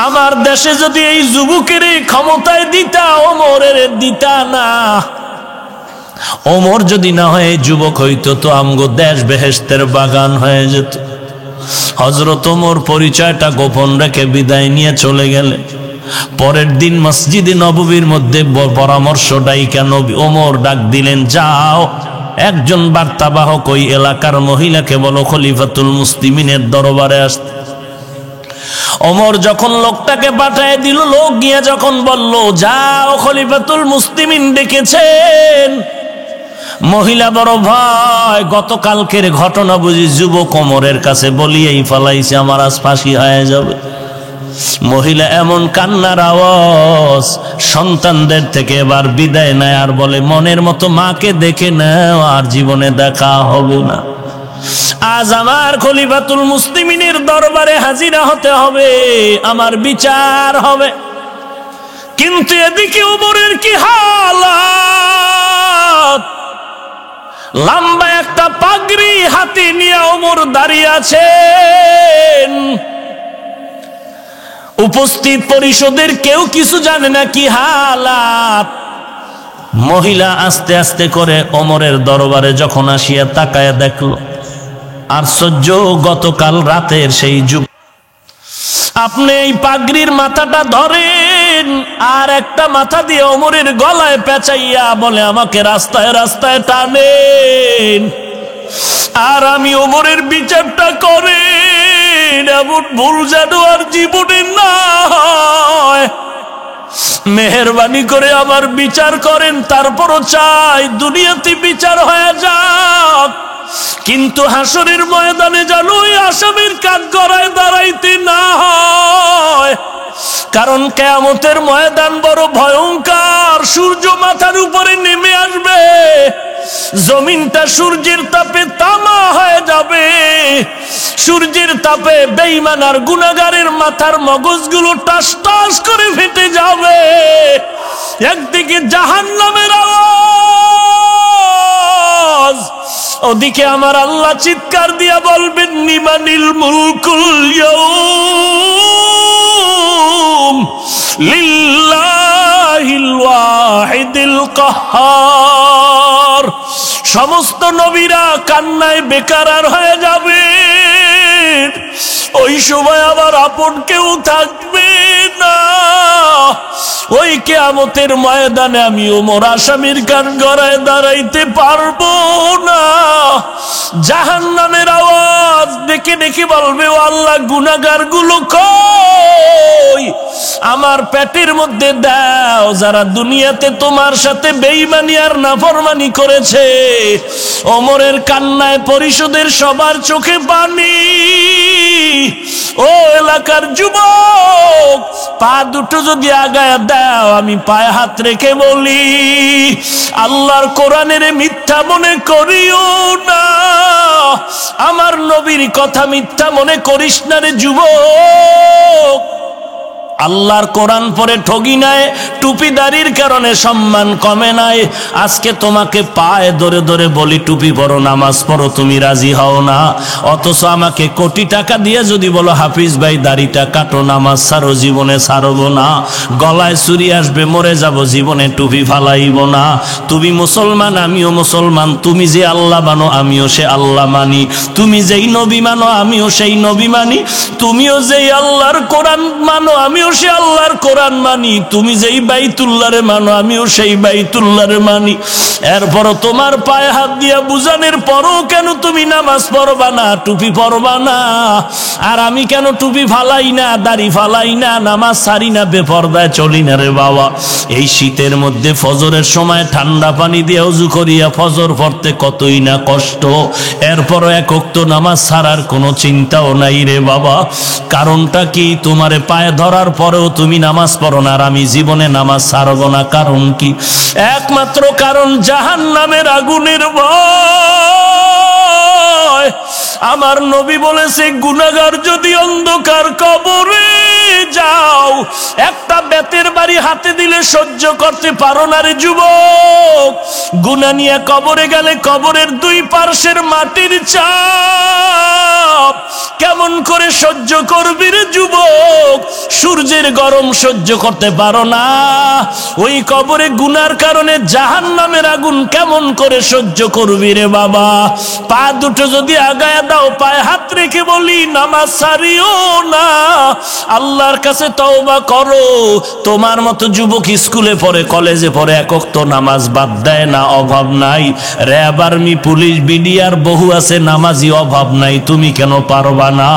আমার দেশে যদি এই যুবকের ক্ষমতায় দিতা, ওমরের দিতা না। ওমর যদি না হয় যুবক হইতো, তো আমগো দেশ বেহেশতের বাগান হয়ে যেত। হযরত ওমর পরিচয়টা গোপন রেখে বিদায় নিয়ে চলে গেলেন। পরের দিন মসজিদে নববীর মধ্যে পরামর্শ ডাইকা নবী ওমর ডাক দিলেন, যাও একজন বার্তাবাহক ওই এলাকার মহিলাকে বলো খলিফাতুল মুসলিমিনের দরবারে আসতে। ওমর যখন লোকটাকে পাঠায় দিল, লোক গিয়ে যখন বলল, যাও খলিফাতুল মুসলিমিন ডেকেছেন। মহিলা বড় ভয়, গতকালকের ঘটনা বুঝি যুবক ওমরের কাছে বলিয়েই ফেলাইছে, আমার আজ ফাঁসি হয়ে যাবে। মহিলা এমন কান্নার আওয়াজ, সন্তানদের থেকে এবার বিদায় নেয় আর বলে, মনের মতো মাকে দেখে নাও, আর জীবনে দেখা হবে না। আজ আমার খলিফাতুল মুসলিমিনের দরবারে হাজিরা হতে হবে, আমার বিচার হবে। কিন্তু এদিকে ওমরের কি হালাত! লম্বা একটা পাগড়ি হাতে নিয়ে ওমর দাঁড়িয়ে আছেন। উপস্থিত পরিষদের কেউ কিছু জানে না কি হালাত। মহিলা আস্তে আস্তে করে ওমরের দরবারে যখন আসিয়া তাকায়া দেখলো, আশ্চর্য, গতকাল রাতের সেই যুগ। আপনি এই পাগড়ির মাথাটা ধরেন, আর একটা মাথা দিয়ে ওমরের গলায় পেঁচাইয়া বলে আমাকে রাস্তায় রাস্তায় টানেন, আর আমি ওমরের বিচারটা করেন। এমন ভুল যেন আর জীবনে না হয়। মেহেরবানি করে আমার বিচার করেন। তারপরও চাই দুনিয়াতে বিচার হয়ে যাক, কিন্তু হাসরের ময়দানে যেন ওই আসামির কাঠগড়ায় দাঁড়াইতে না হয়। কারণ কিয়ামতের ময়দান বড় ভয়ঙ্কর। সূর্য মাথার উপরে নেমে আসবে, জমিনটা সূর্যের তাপে তামা হয়ে যাবে। সূর্যের তাপে বেঈমান আর গুনাহগারের মাথার মগজগুলো টাস টাস করে ফেটে যাবে। একদিকে জাহান্নামের আওয়াজ, ওদিকে আমার আল্লাহ চিৎকার দিয়া বলবেন নিমানিল মুলকুল ইয়াউম লিল্লাহিল ওয়াহিদিল কাহ্হার। সমস্ত নবীরা কান্নায় বেকারার হয়ে যাবে। ওই সময় আবার আপন কেউ থাকবে না। ওই কিয়ামতের ময়দানে আমি ওমর আসামির কাঠগড়ায় দাঁড়াইতে পারবো না। জাহান্নামের আওয়াজ ডেকে ডেকে বলবে, ও আল্লাহ, গুনাহগার গুলো কই? আমার পেটের মধ্যে দাও, যারা দুনিয়াতে তোমার সাথে বেঈমানি আর নাফরমানি করেছে। ওমরের কান্নায় পরিষদের সবার চোখে পানি। ও এলাকার যুবক, পা দুটো যদি আগায় দাও, আমি পায়ে হাত রেখে বলি, আল্লাহর কোরআনের মিথ্যা মনে করিও না। আমার নবীর কথা মিথ্যা মনে করিস না রে যুবক। আল্লাহর কোরআন পরে ঠগি নাই, টুপিদারির কারণে সম্মান কমে নাই। আজকে তোমাকে পায়ে ধরে ধরে বলি টুপি পরো, নামাজ পড়ো, তুমি রাজি হও না। অথচ আমাকে কোটি টাকা দিয়ে যদি বলো হাফিজ ভাই দাড়িটা কাটো, নামাজ ছাড়ো, জীবনে ছাড়বো না। গলায় চুরি আসবে, মরে যাব, জীবনে টুপি ফালাইব না। তুমি মুসলমান, আমিও মুসলমান। তুমি যে আল্লাহ মানো, আমিও সে আল্লাহ মানি। তুমি যেই নবী মানো, আমিও সেই নবী মানি। তুমিও যেই আল্লাহর কোরআন মানো, আমিও সে আল্লাহর কোরআন মানি। তুমি যেই বাইতুল্লাহরে মানো, আমিও সেই বাইতুল্লাহরে মানি। এরপরও তোমার পায়ে হাত দিয়া বুঝানোর পরও কেন তুমি নামাজ পড়বা না, টুপি পড়বা না? আর আমি কেন টুপি ফালাই না, দাড়ি ফালাই না, নামাজ ছাড়ি না, বেপরদায় চলি না রে বাবা? এই শীতের মধ্যে ফজরের সময় ঠান্ডা পানি দিয়ে ওযু করিয়া ফজর পড়তে কতই না কষ্ট। এরপরও এক ওয়াক্ত নামাজ ছাড়ার কোনো চিন্তাও নাই রে বাবা। কারণটা কি? তোমারে পায়ে ধরার পরেও তুমি নামাজ পড়ো না, আর আমি জীবনে নামাজ ছাড়বো না। কারণ কি? একমাত্র কারণ জাহান্নামের আগুনের ভয়। আমার নবী বলেছে, গুনাহগার যদি অন্ধকার কবরে যাও, একটা বেতের বাড়ি হাতে দিলে সহ্য করতে পারো না রে যুবক। গুনাহ নিয়ে কবরে গেলে কবরের দুই পার্শ্বের মাটির চাপ কেমন করে সহ্য করবি রে যুবক? সূর্যের গরম সহ্য করতে পারো না, ওই কবরে গুনার কারণে জাহান্নামের আগুন কেমন করে সহ্য করবি রে বাবা? পা দুটো যদি আগায় দাও, পায়ে হাত রেখে বলি, নামাজ ছাড়িও না। আল্লাহর কাছে তওবা করো। তোমার মতো যুবক স্কুলে পড়ে, কলেজে পড়ে, এক ওয়াক্ত নামাজ বাদ দেয় না, অভাব নাই। র‍্যাব, আর্মি, পুলিশ, বিডিআর বহু আছে, নামাজি অভাব নাই। তুমি কেন পারবা না?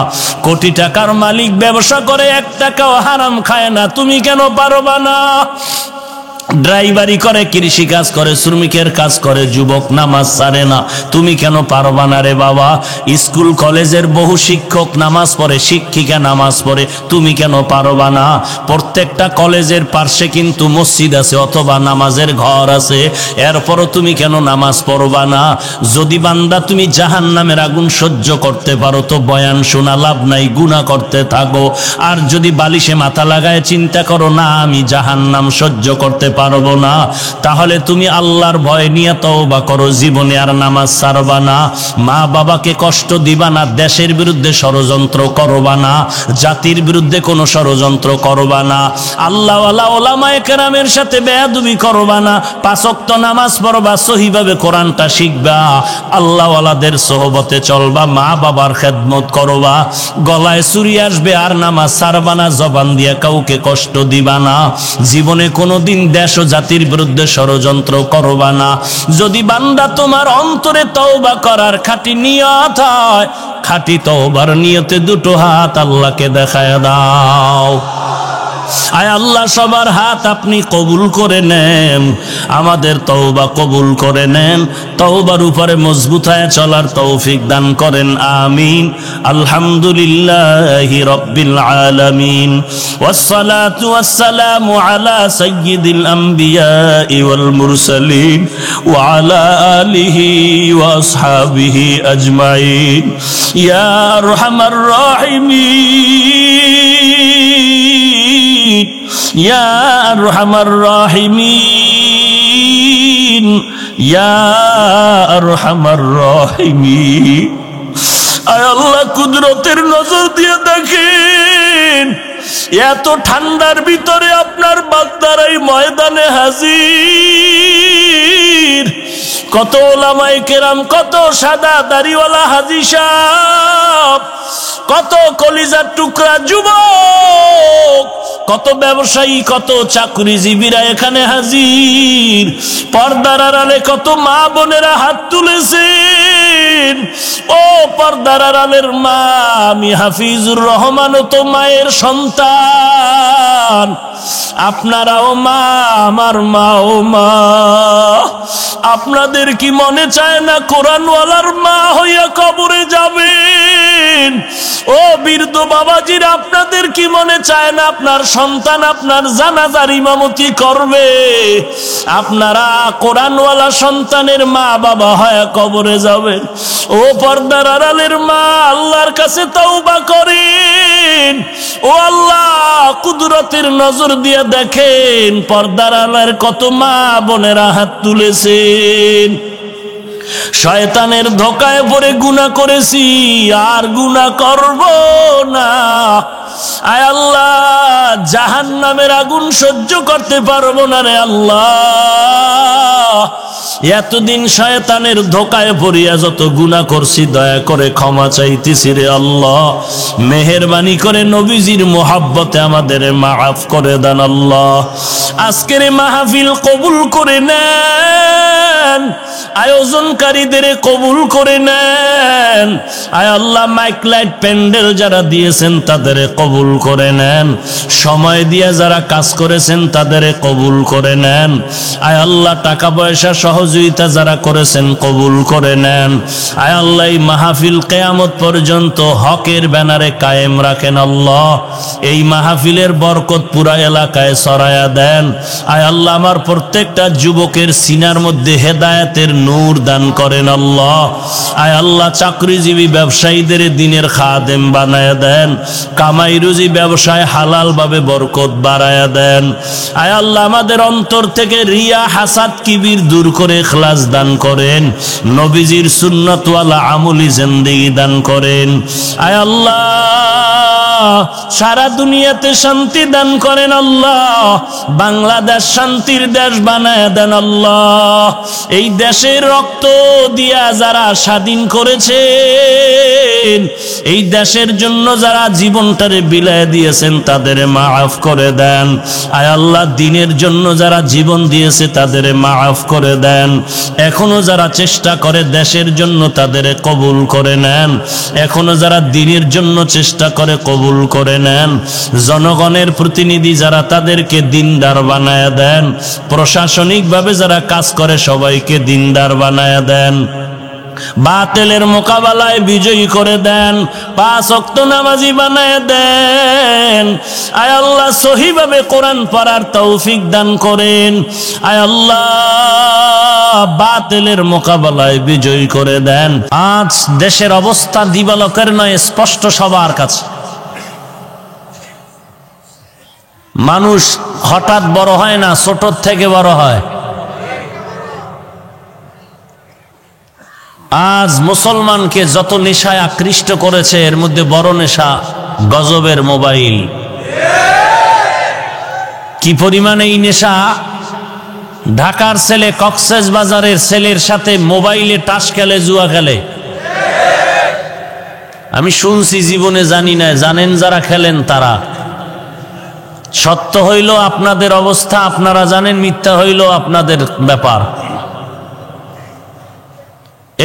কোটি টাকার মালিক ব্যবসা করে, 1 টাকাও হারাম খায় না, তুমি কেন পারবা না? ড্রাইভারি করে, কৃষি কাজ করে, শ্রমিকের কাজ করে, যুবক নামাজ ছাড়ে না, তুমি কেন পারবা না রে বাবা? স্কুল কলেজের বহু শিক্ষক নামাজ পড়ে, শিক্ষিকা নামাজ পড়ে, তুমি কেন পারবা না? প্রত্যেকটা কলেজের পার্শ্বে কিন্তু মসজিদ আছে অথবা নামাজের ঘর আছে, এরপরও তুমি কেন নামাজ পড়বা না? যদি বান্দা তুমি জাহান্নামের আগুন সহ্য করতে পারো, তো বয়ান শোনা লাভ নাই, গুনাহ করতে থাকো। আর যদি বালিশে মাথা লাগায় চিন্তা করো, না আমি জাহান্নাম সহ্য করতে পারবো না, তাহলে তুমি আল্লাহর ভয় নিয়ে তওবা করো, জীবনে আর নামাজ ছাড়বা না, মা বাবাকে কষ্ট দিবা না, দেশের বিরুদ্ধে ষড়যন্ত্র করবা না, জাতির বিরুদ্ধে কোনো ষড়যন্ত্র করবা না, আল্লাহওয়ালা ওলামায়ে কেরামের সাথে বেয়াদবি করবা না, 5 ওয়াক্ত নামাজ পড়বা, সহিভাবে কোরআনটা শিখবা, আল্লাহওয়ালাদের সোহবতে চলবা, মা বাবার খেদমত করবা, গলায় চুরি আসবে আর নামাজ ছাড়বা না, জবান দিয়ে কাউকে কষ্ট দিবা না, জীবনে কোনোদিন দেশ ও জাতির বিরুদ্ধে ষড়যন্ত্র করবা না। যদি বান্দা তোমার অন্তরে তওবা করার খাঁটি নিয়ত হয়, খাঁটি তওবার নিয়তে দুটো হাত আল্লাহকে দেখায় দাও। আয় আল্লাহ, সবার হাত আপনি কবুল করে নেন, আমাদের তওবা কবুল করে নেন, তওবার উপরে মজবুত হয়ে চলার তৌফিক দান করেন, আমিন। আলহামদুলিল্লাহি রাব্বিল আলামিন, ওয়াসসালাতু ওয়াসসালামু আলা সাইয়্যিদিল আমবিয়াই ওয়াল মুরসালিন ওয়া আলা আলিহি ওয়া আসহাবিহি আজমাইন, ইয়া আরহামার রাহিমিন, ইয়া আরহামার রাহিমিন, ইয়া আরহামার রাহিমিন। আয় আল্লাহ, কুদরতের নজর দিয়ে দেখেন, এত ঠান্ডার ভিতরে আপনার বাগদার এই ময়দানে হাজির কত ওলামায়ে কেরাম, কত সাদা দাড়িওয়ালা হাজী সাহেব, কত কলিজার টুকরা যুবক, কত ব্যবসায়ী, কত চাকরিজীবীরা এখানে হাজির, পর্দার আড়ালে কত মা বোনেরা হাত তুলেছেন। ও পর্দার আড়ালের মা, আমি হাফিজুর রহমান তো মায়ের সন্তান, আপনারাও মা, আমার মাও মা, আপনাদের কি মনে চায় না কোরআনওয়ালার মা হইয়া কবরে যাবেন? ও বীরদ বাবাজির, আপনাদের কি মনে চায় না আপনার সন্তান আপনার জানাজার ইমামতি করবে? আপনারা কোরআনওয়ালা সন্তানের মা বাবা হয়ে কবরে যাবেন। ও পর্দার আড়ালের মা, আল্লাহর কাছে তওবা করেন। ও আল্লাহ, কুদরতের নজর দিয়ে দেখেন, পর্দার আড়ালের কত মা বোনেরা হাত তুলেছেন। শয়তানের ধোকায় পড়ে গুনাহ করেছি, আর গুনাহ করব না। আয় আল্লাহ, জাহান্নামের আগুন সহ্য করতে পারবো না রে আল্লাহ। এতদিন শয়তানের ধোকায় পড়িয়া যত গুনাহ করছি, দয়া করে ক্ষমা চাইতেছি রে আল্লাহ। মেহেরবানি করে নবীজির মোহাব্বতে আমাদের মাফ করে দেন আল্লাহ। আজকের মাহফিল কবুল করে নেন, আয়োজনকারীদের কবুল করে নেন। আয় আল্লাহ, মাইক লাইট প্যান্ডেল যারা দিয়েছেন তাদের কবুল করে নেন, সময় দিয়ে যারা কাজ করেছেন তাদের কবুল করে নেন। আয় আল্লাহ, টাকা পয়সা সহযোগিতা যারা করেছেন কবুল করে নেন। আয় আল্লাহ, এই মাহফিল কিয়ামত পর্যন্ত হকের ব্যানারে কায়েম রাখেন আল্লাহ। এই মাহফিলের বরকত পুরা এলাকায় ছড়ায়া দেন। আয় আল্লাহ, আমার প্রত্যেকটা যুবকের সিনার মধ্যে হেদায়েতের নূর দান করেন আল্লাহ। আয় আল্লাহ, চাকরিজীবী ব্যবসায়ীদের দিনের খাদেম বানায়া দেন, কামাই রুজি ব্যবসায় হালাল ভাবে বরকত বাড়ায়া দেন। আয় আল্লাহ, আমাদের অন্তর থেকে রিয়া হাসাদ কিবির দূর করে ইখলাস দান করেন, নবীজির সুন্নাতওয়ালা আমলি জিন্দেগি দান করেন। আয় আল্লাহ, সারা দুনিয়াতে শান্তি দান করেন আল্লাহ। বাংলাদেশ শান্তির দেশ বানায় দেন আল্লাহ। এই দেশের রক্ত দিয়া যারা স্বাধীন করেছেন, এই দেশের জন্য যারা জীবনটারে বিলায় দিয়েছেন তাদের মাফ করে দেন। আয় আল্লাহ, দিনের জন্য যারা জীবন দিয়েছে তাদের মাফ করে দেন। এখনো যারা চেষ্টা করে দেশের জন্য তাদের কবুল করে নেন। এখনো যারা দিনের জন্য চেষ্টা করে কবুল করে নেন। জনগণের প্রতিনিধি যারা তাদেরকে দিনদার বানায়া দেন। প্রশাসনিকভাবে যারা কাজ করে সবাইকে দিনদার বানায়া দেন। বাতিলের মোকাবেলায় বিজয়ী করে দেন। 5 ওয়াক্ত নামাজি বানায় দেন। আয় আল্লাহ, সহিভাবে কোরআন পড়ার তৌফিক দান করেন। আয় আল্লাহ, বাতিলের মোকাবেলায় বিজয়ী করে দেন। আজ দেশের অবস্থা দিবালোকের নয়, স্পষ্ট সবার কাছে। মানুষ হঠাৎ বড় হয় না, ছোট থেকে বড় হয়। আজ মুসলমানকে যত নেশায় আকৃষ্ট করেছে, এর মধ্যে বড় নেশা গজবের মোবাইল। কি পরিমাণ এই নেশা! ঢাকার ছেলে কক্সবাজারের ছেলের সাথে মোবাইলে টাস খেলে, জুয়া খেলে। আমি শুনছি, জীবনে জানি না, জানেন যারা খেলেন তারা। সত্য হইল আপনাদের অবস্থা আপনারা জানেন, মিথ্যা হইল আপনাদের ব্যাপার।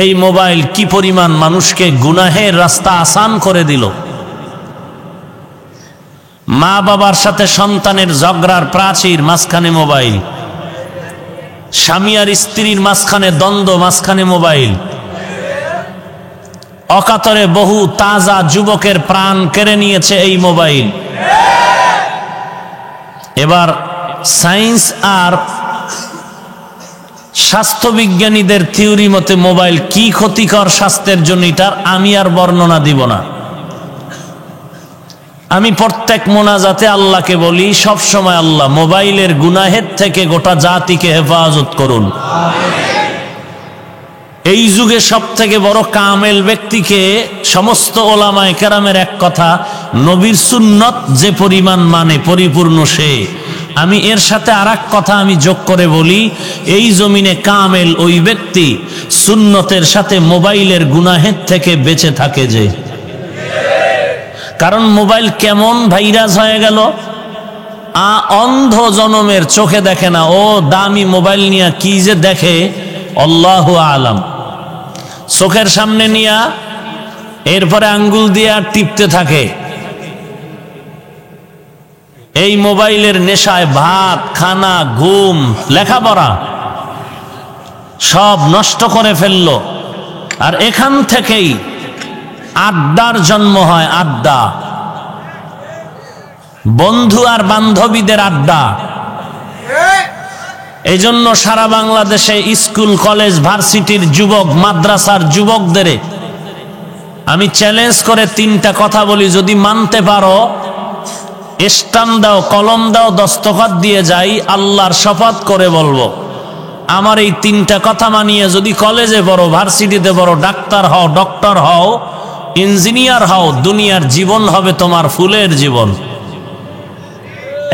এই মোবাইল কি পরিমাণ মানুষকে গুনাহের রাস্তা আসান করে দিল। মা বাবার সাথে সন্তানের ঝগড়ার প্রাচীর, মাঝখানে মোবাইল। স্বামী আর স্ত্রীর মাঝখানে দ্বন্দ্ব, মাঝখানে মোবাইল। অকাতরে বহু তাজা যুবকের প্রাণ কেড়ে নিয়েছে এই মোবাইল। এবার সায়েন্স আর স্বাস্থ্যবিজ্ঞানীদের থিওরি মতে মোবাইল কি ক্ষতিকর স্বাস্থ্যের জন্য, এটার আমি আর বর্ণনা দিব না। আমি প্রত্যেক মোনাজাতে আল্লাহকে বলি, সব সময় আল্লাহ মোবাইলের গুনাহের থেকে গোটা জাতিকে হেফাজত করুন। এই যুগে সব থেকে বড় কামেল ব্যক্তিকে সমস্ত ওলামায়ে কেরামের এক কথা, নবীর সুন্নত যে পরিমাণ মানে পরিপূর্ণ সে। আমি এর সাথে আর এক কথা আমি যোগ করে বলি, এই জমিনে কামেল ওই ব্যক্তি সুন্নতের সাথে মোবাইলের গুনাহের থেকে বেঁচে থাকে যে। কারণ মোবাইল কেমন ভাইরাস হয়ে গেল, অন্ধ জনমের চোখে দেখে না, ও দামি মোবাইল নিয়ে কি যে দেখে আল্লাহু আলাম। চোখের সামনে নিয়া এরপরে আঙ্গুল দিয়ে টিপতে থাকে। এই মোবাইলের নেশায় ভাত, খানা, ঘুম, লেখাপড়া সব নষ্ট করে ফেলল। আর এখান থেকেই আড্ডার জন্ম হয়, আড্ডা, বন্ধু আর বান্ধবীদের আড্ডা। এই জন্য সারা বাংলাদেশে স্কুল, কলেজ, ভার্সিটির যুবক, মাদ্রাসার যুবকদের আমি চ্যালেঞ্জ করে তিনটা কথা বলি, যদি মানতে পারো স্টাম্প দাও, কলম দাও, দস্তখত দিয়ে যাই, আল্লাহর শপথ করে বলবো, আমার এই তিনটা কথা মানিয়ে যদি কলেজে পড়ো, ভার্সিটিতে পড়ো, ডাক্তার হও, ডক্টর হও, ইঞ্জিনিয়ার হও, দুনিয়ার জীবন হবে তোমার ফুলের জীবন।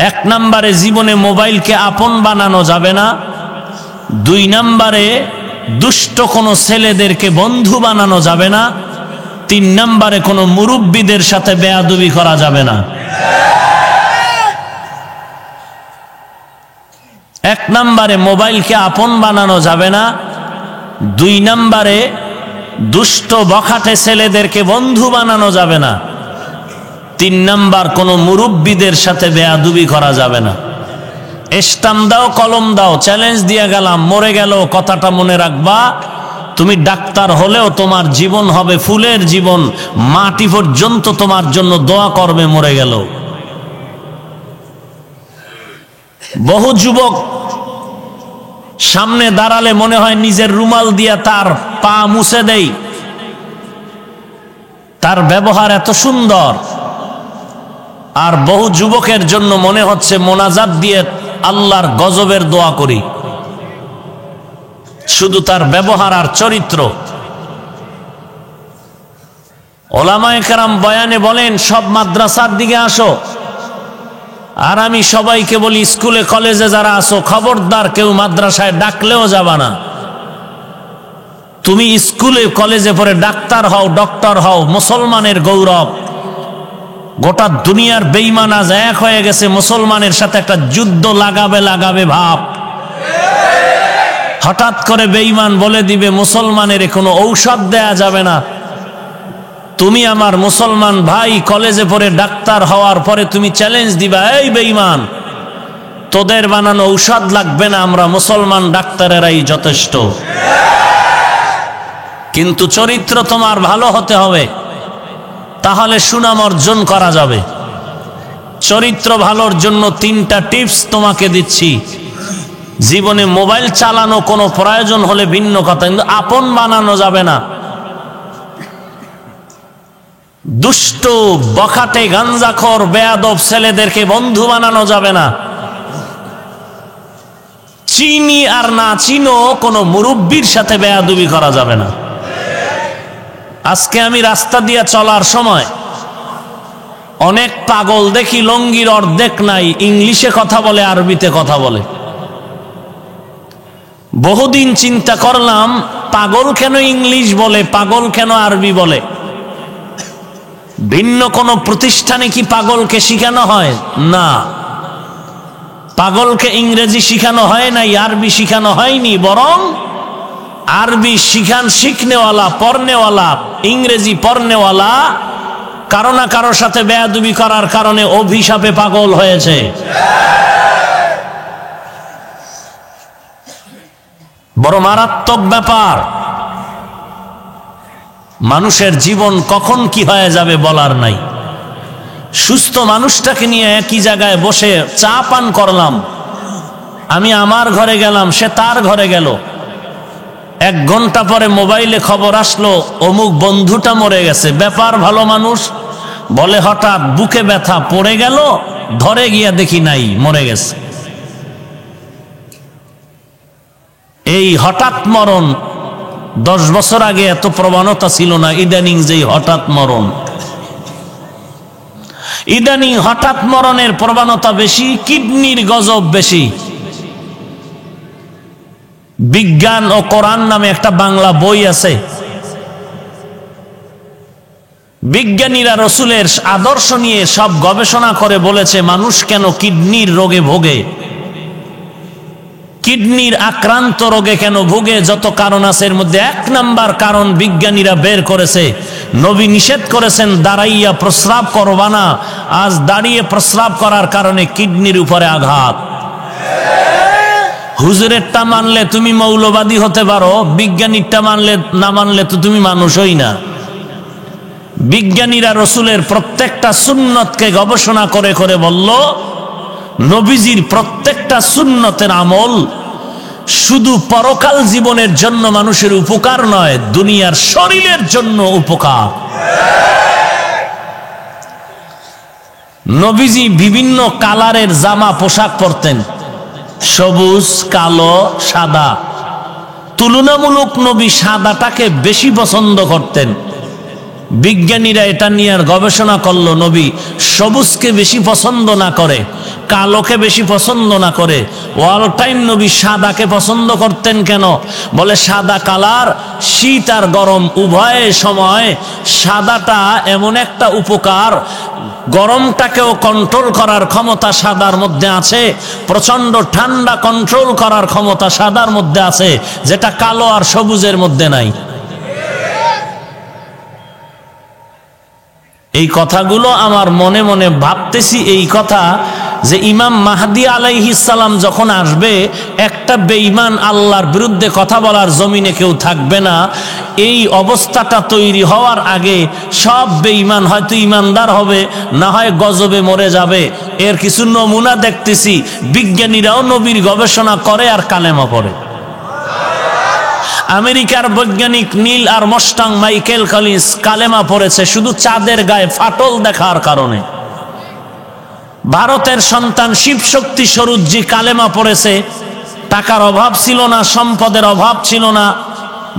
এক নম্বরে জীবনে মোবাইলকে আপন বানানো যাবে না। দুই নম্বরে দুষ্ট কোনো ছেলেদেরকে বন্ধু বানানো যাবে না। তিন নম্বরে কোনো মুরব্বীদের সাথে বেয়াদবি করা যাবে না। এক নম্বরে মোবাইলকে আপন বানানো যাবে না। দুই নম্বরে দুষ্ট বখাটে ছেলেদেরকে বন্ধু বানানো যাবে না। তিন নাম্বার কোন মুরব্বীদের সাথে বেয়াদবি করা যাবে না। স্টাম্প দাও, কলম দাও, চ্যালেঞ্জ দিয়ে গেলাম, মরে গেল কথাটা মনে রাখবা, তুমি ডাক্তার হলেও তোমার জীবন হবে ফুলের জীবন, মাটি পর্যন্ত তোমার জন্য দোয়া করবে মরে গেল। বহু যুবক সামনে দাঁড়ালে মনে হয় নিজের রুমাল দিয়া তার পা মুছে দেই, তার ব্যবহার এত সুন্দর। আর বহু যুবকের জন্য মনে হচ্ছে মোনাজাত দিয়ে আল্লাহর গজবের দোয়া করি, শুধু তার ব্যবহার আর চরিত্র। ওলামায়ে কেরাম বয়ানে বলেন, সব মাদ্রাসার দিকে আসো। আর আমি সবাইকে বলি, স্কুলে কলেজে যারা আসো, খবরদার কেউ মাদ্রাসায় ডাকলেও যাবা না। তুমি স্কুলে কলেজে পড়ে ডাক্তার হও, ডক্টর হও, মুসলমানের গৌরব। গোটা দুনিয়ার বেঈমান আজ এক হয়ে গেছে, মুসলমানের সাথে একটা যুদ্ধ লাগাবে ভাব। হঠাৎ করে বেঈমান বলে দিবে মুসলমানের কোনো ঔষধ দেয়া যাবে না। তুমি আমার মুসলমান ভাই কলেজে পড়ে ডাক্তার হওয়ার পরে তুমি চ্যালেঞ্জ দিবা, এই বেঈমান তোদের বানানো ঔষধ লাগবে না, আমরা মুসলমান ডাক্তারেরাই যথেষ্ট। কিন্তু চরিত্র তোমার ভালো হতে হবে, তাহলে সুনাম অর্জন করা যাবে। চরিত্র ভালোর জন্য তিনটা টিপস তোমাকে দিচ্ছি। জীবনে মোবাইল চালানো কোনো প্রয়োজন হলে ভিন্ন কথা, কিন্তু আপন বানানো যাবে না। দুষ্ট বখাটে গাঞ্জাখোর বেয়াদব ছেলেদেরকে বন্ধু বানানো যাবে না। চিনি আর না চিনো কোনো মুরব্বির সাথে বেয়াদবি করা যাবে না। আজকে আমি রাস্তা দিয়ে চলার সময় অনেক পাগল দেখি, লঙ্গির অর্ধেক নাই, ইংলিশে কথা বলে, আরবিতে কথা বলে। বহুদিন চিন্তা করলাম পাগল কেন ইংলিশ বলে, পাগল কেন আরবি বলে? ভিন্ন কোনো প্রতিষ্ঠানে কি পাগলকে শিখানো হয়? না, পাগলকে ইংরেজি শিখানো হয় নাই, আরবি শিখানো হয়নি, বরং আরবি শিখনেওয়ালা, পড়নেওয়ালা, ইংরেজি পড়নেওয়ালা কারো না কারোর সাথে বেয়াদবি করার কারণে অভিশাপে পাগল হয়েছে। বড় মারাত্মক ব্যাপার। মানুষের জীবন কখন কি হয়ে যাবে বলার নাই। সুস্থ মানুষটাকে নিয়ে একই জায়গায় বসে চা পান করলাম, আমি আমার ঘরে গেলাম, সে তার ঘরে গেল। 1 ঘন্টা পরে মোবাইলে খবর আসলো অমুক বন্ধুটা মরে গেছে। ব্যাপার ভালো মানুষ, বলে হঠাৎ বুকে ব্যথা, পড়ে গেল, ধরে গিয়া দেখি নাই, মরে গেছে। এই হঠাৎ মরণ 10 বছর আগে এত প্রবণতা ছিল না। ইদানিং যেই হঠাৎ মরণ, ইদানিং হঠাৎ মরণের প্রবণতা বেশি, কিডনির গজব বেশি। বিজ্ঞান ও কোরআন নামে একটা বাংলা বই আছে। বিজ্ঞানীরা রসুলের আদর্শ নিয়ে সব গবেষণা করে বলেছে মানুষ কেন কিডনির রোগে ভোগে, কিডনির আক্রান্ত রোগে কেন ভোগে। যত কারণ আছে এর মধ্যে 1 নাম্বার কারণ বিজ্ঞানীরা বের করেছে, নবী নিষেধ করেছেন দাঁড়াইয়া প্রস্রাব করবা না। আজ দাঁড়িয়ে প্রস্রাব করার কারণে কিডনির উপরে আঘাত। হুজুরেরটা মানলে তুমি মৌলবাদী হতে পারো, বিজ্ঞানীরটা মানলে না মানলে তো তুমি মানুষই না। বিজ্ঞানীরা রসুলের প্রত্যেকটা সুন্নতকে গবেষণা করে করে বলল, নবীজির প্রত্যেকটা সুন্নতের আমল শুধু পরকাল জীবনের জন্য মানুষের উপকার নয়, দুনিয়ার শরীরের জন্য উপকার। নবীজি বিভিন্ন কালারের জামা পোশাক পরতেন, সবুজ, কালো, সাদা। তুলনামূলক নবী সাদাটাকে বেশি পছন্দ করতেন। বিজ্ঞানীরা এটা নিয়ে গবেষণা করলো, নবী সবুজকে বেশি পছন্দ না করে, কালোকে বেশি পছন্দ না করে, অল টাইম নবী সাদাকে পছন্দ করতেন কেন? বলে সাদা কালার শীত আর গরম উভয় সময় সাদাটা এমন একটা উপকার, গরমটাকেও কন্ট্রোল করার ক্ষমতা সাদার মধ্যে আছে, প্রচন্ড ঠান্ডা কন্ট্রোল করার ক্ষমতা সাদার মধ্যে আছে, যেটা কালো আর সবুজের মধ্যে নাই। এই কথাগুলো আমার মনে মনে ভাবতেছি, এই কথা যে ইমাম মাহদী আলাইহিস সালাম যখন আসবে, একটা বেঈমান আল্লাহর বিরুদ্ধে কথা বলার জমিনে কেউ থাকবে না। এই অবস্থাটা তৈরি হওয়ার আগে সব বেঈমান হয়তো ইমানদার হবে, না হয় গজবে মরে যাবে। এর কিছু নমুনা দেখতেছি। বিজ্ঞানীরাও নবীর গবেষণা করে আর কালেমা পড়ে। আমেরিকার বৈজ্ঞানিক নীল আর্মস্ট্রং মাইকেল কলিন্স কালেমা পড়েছে শুধু চাঁদের গায়ে ফাটল দেখার কারণে। ভারতের সন্তান শিবশক্তি স্বরূপজি কালেমা পড়েছে। টাকার অভাব ছিল না, সম্পদের অভাব ছিল না,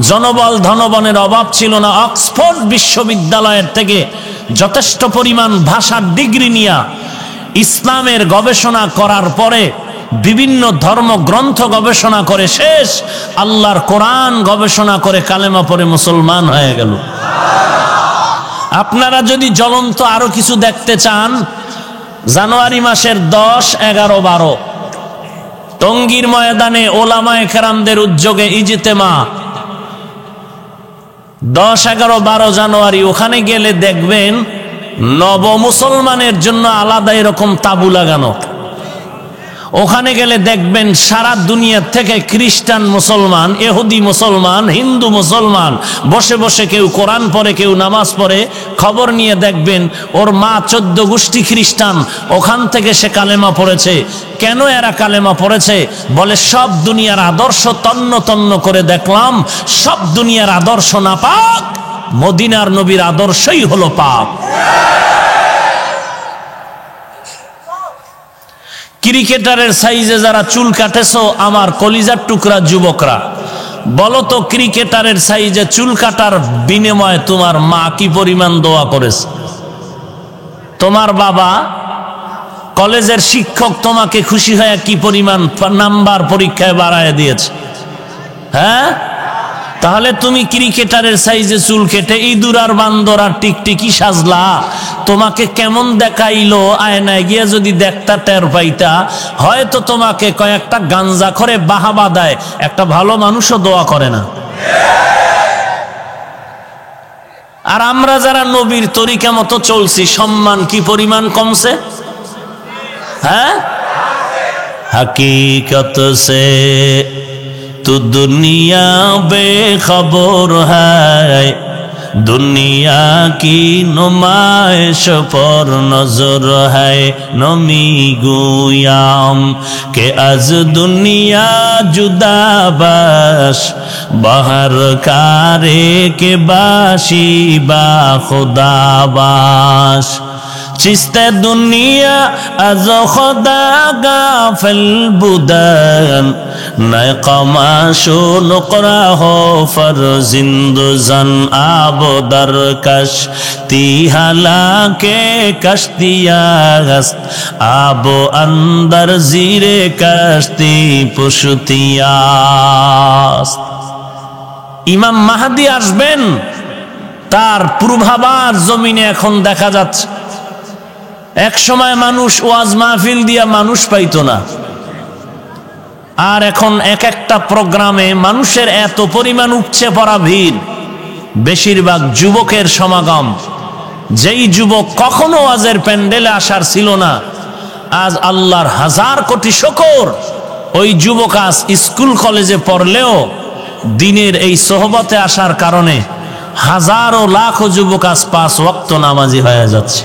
জনবল ধনবনের অভাব ছিল না। অক্সফোর্ড বিশ্ববিদ্যালয়ের থেকে যথেষ্ট পরিমাণ ভাষার ডিগ্রি নিয়ে ইসলামের গবেষণা করার পরে বিভিন্ন ধর্মগ্রন্থ গবেষণা করে শেষ, আল্লাহর কোরআন গবেষণা করে কালেমা পড়ে মুসলমান হয়ে গেল। আপনারা যদি জ্বলন্ত আরো কিছু দেখতে চান, জানুয়ারি মাসের 10, 11, 12 টঙ্গীর ময়দানে ওলামায়ে কেরামদের উদ্যোগে ইজতেমা, 10, 11, 12 জানুয়ারি। ওখানে গেলে দেখবেন নব মুসলমানের জন্য আলাদা এরকম তাবু লাগানো। ওখানে গেলে দেখবেন সারা দুনিয়া থেকে খ্রিস্টান মুসলমান, ইহুদি মুসলমান, হিন্দু মুসলমান বসে বসে কেউ কোরআন পড়ে, কেউ নামাজ পড়ে। খবর নিয়ে দেখবেন ওর মা 14 গোষ্ঠী খ্রিস্টান, ওখান থেকে সে কালেমা পড়েছে। কেন এরা কালেমা পড়েছে? বলে সব দুনিয়ার আদর্শ তন্ন তন্ন করে দেখলাম, সব দুনিয়ার আদর্শ নাপাক, মদিনার নবীর আদর্শই হলো পাপ। ক্রিকেটারের সাইজে যারা চুল কাটেছো আমার কলিজার টুকরা যুবকরা, বলো তো ক্রিকেটারের সাইজে চুল কাটার বিনিময়ে তোমার মা কি পরিমাণ দোয়া করেছে? তোমার বাবা কলেজের শিক্ষক তোমাকে খুশি হয়ে কি পরিমাণ নাম্বার পরীক্ষায় বাড়ায় দিয়েছে? হ্যাঁ, তাহলে তুমি ক্রিকেটারের সাইজে চুল কেটে ইঁদুর আর বান্দর আর টিকটিকি সাজলা, তোমাকে কেমন দেখাইলো আয়নায় গিয়ে যদি দেখতা টের পাইতা, হয়তো তোমাকে কয়েকটা গাঞ্জা করে বাহাবা দেয়, একটা ভালো মানুষও দোয়া করে না। আর আমরা যারা নবীর তরিকা মতো চলছি, সম্মান কি পরিমাণ কমছে? হ্যাঁ, হकीकत से तू दुनिया बेखबर है, दुनिया की नुमाइश पर नजर है, नमी गुयाम के आज दुनिया जुदा बाश, बाहर कारे के बाशी बा खुदा बाश, चिस्ते दुनिया आज खुदा गाफिल बुदन, नए कमाशो नुकरा हो फरजिंद जन आब दरकश, ती हाला के कश्तिया हस्त आब अंदर जीरे कश्ती पुष्तिया। इमाम माहदी আসবেন, তার পূর্বাভাস জমিনে এখন দেখা যাচ্ছে। এক সময় মানুষ ওয়াজ মাহফিল দিয়া মানুষ পাইতো না, আর এখন এক একটা প্রোগ্রামে মানুষের এত পরিমাণ উপচে পড়া ভিড়, বেশিরভাগ যুবকের সমাগম। যেই যুবক কখনো ওয়াজের প্যান্ডেলে আসার ছিল না, আজ আল্লাহর হাজার কোটি শুকর, ওই যুবক আজ স্কুল কলেজে পড়লেও দিনের এই সোহবতে আসার কারণে হাজারো লাখো যুবক আজ 5 ওয়াক্ত নামাজি হয়ে যাচ্ছে।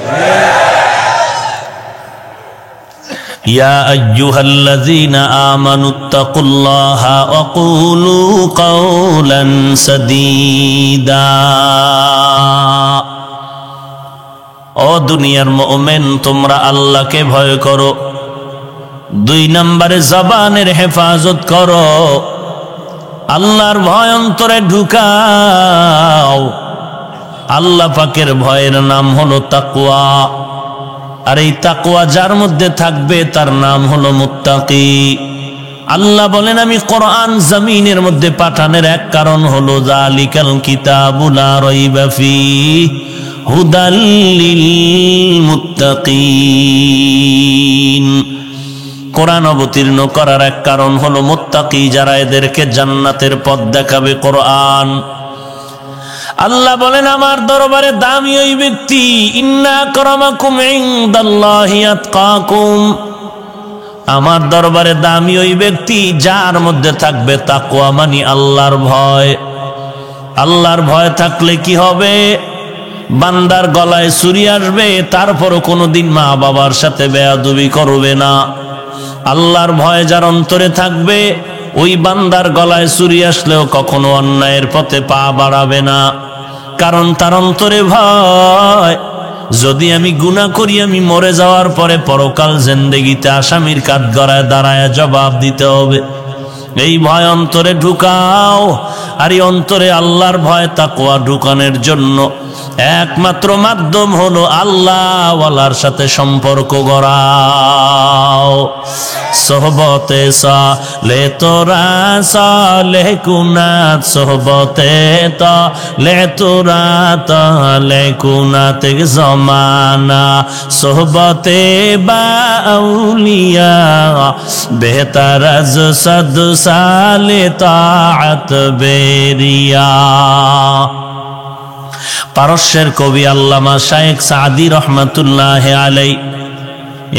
يا أيها الذين آمنوا اتقوا الله وقولوا قولا سديدا। ও দুনিয়ার মুমিন, তোমরা আল্লাহকে ভয় করো। 2 নম্বরে জবানের হেফাজত করো, আল্লাহর ভয় অন্তরে ঢুকাও। আল্লাহ পাকের ভয়ের নাম হলো তাকওয়া, আর এই তাকওয়া যার মধ্যে থাকবে তার নাম হলো মুত্তাকি। আল্লাহ বলেন আমি কোরআন জমিনের মধ্যে পাঠানোর এক কারণ হলো যালিকাল কিতাবু লা রাইবা ফীহি হুদাল লিল মুত্তাকিন। কোরআন অবতীর্ণ করার এক কারণ হলো মুত্তাকি, যারা এদেরকে জান্নাতের পথ দেখাবে কোরআন। আল্লাহ বলেন আমার দরবারে দামি ওই ব্যক্তি, ইন্না আকরামাকুম ইনদাল্লাহি আতকাকুম। আমার দরবারে দামি ওই ব্যক্তি যার মধ্যে থাকবে তাকওয়া, মানে আল্লাহর ভয়। আল্লাহর ভয় থাকলে কি হবে? বান্দার গলায় ছুরি আসবে, তারপরও কোনোদিন মা বাবার সাথে বেয়াদবি করবে না। আল্লাহর ভয় যার অন্তরে থাকবে, ওই বান্দার গলায় ছুরি আসলেও কখনো অন্যায়ের পথে পা বাড়াবে না, কারণ তার অন্তরে ভয়, যদি আমি গুনাহ করি আমি মরে যাওয়ার পরে পরকাল জিন্দেগিতে আসামির কাঠগড়ায় দাঁড়ায় জবাব দিতে হবে। এই ভয় অন্তরে ঢুকাও, আর এই অন্তরে আল্লাহর ভয় তাকওয়া ঢুকানোর জন্য একমাত্র মাধ্যম হলো আল্লাহ ওয়ালার সাথে সম্পর্ক গড়াও। সোহবতে সালে তোরা সালেহ কুনাত, সোহবতে তালে তোরা তালে কুনাত জমানা, সোহবতে বা আউলিয়া বেহতর আজ সদ সালে তাআত বেরিয়া। পারস্যের কবি আল্লামা শায়েখ সাদি রহমাতুল্লাহ আলাইহি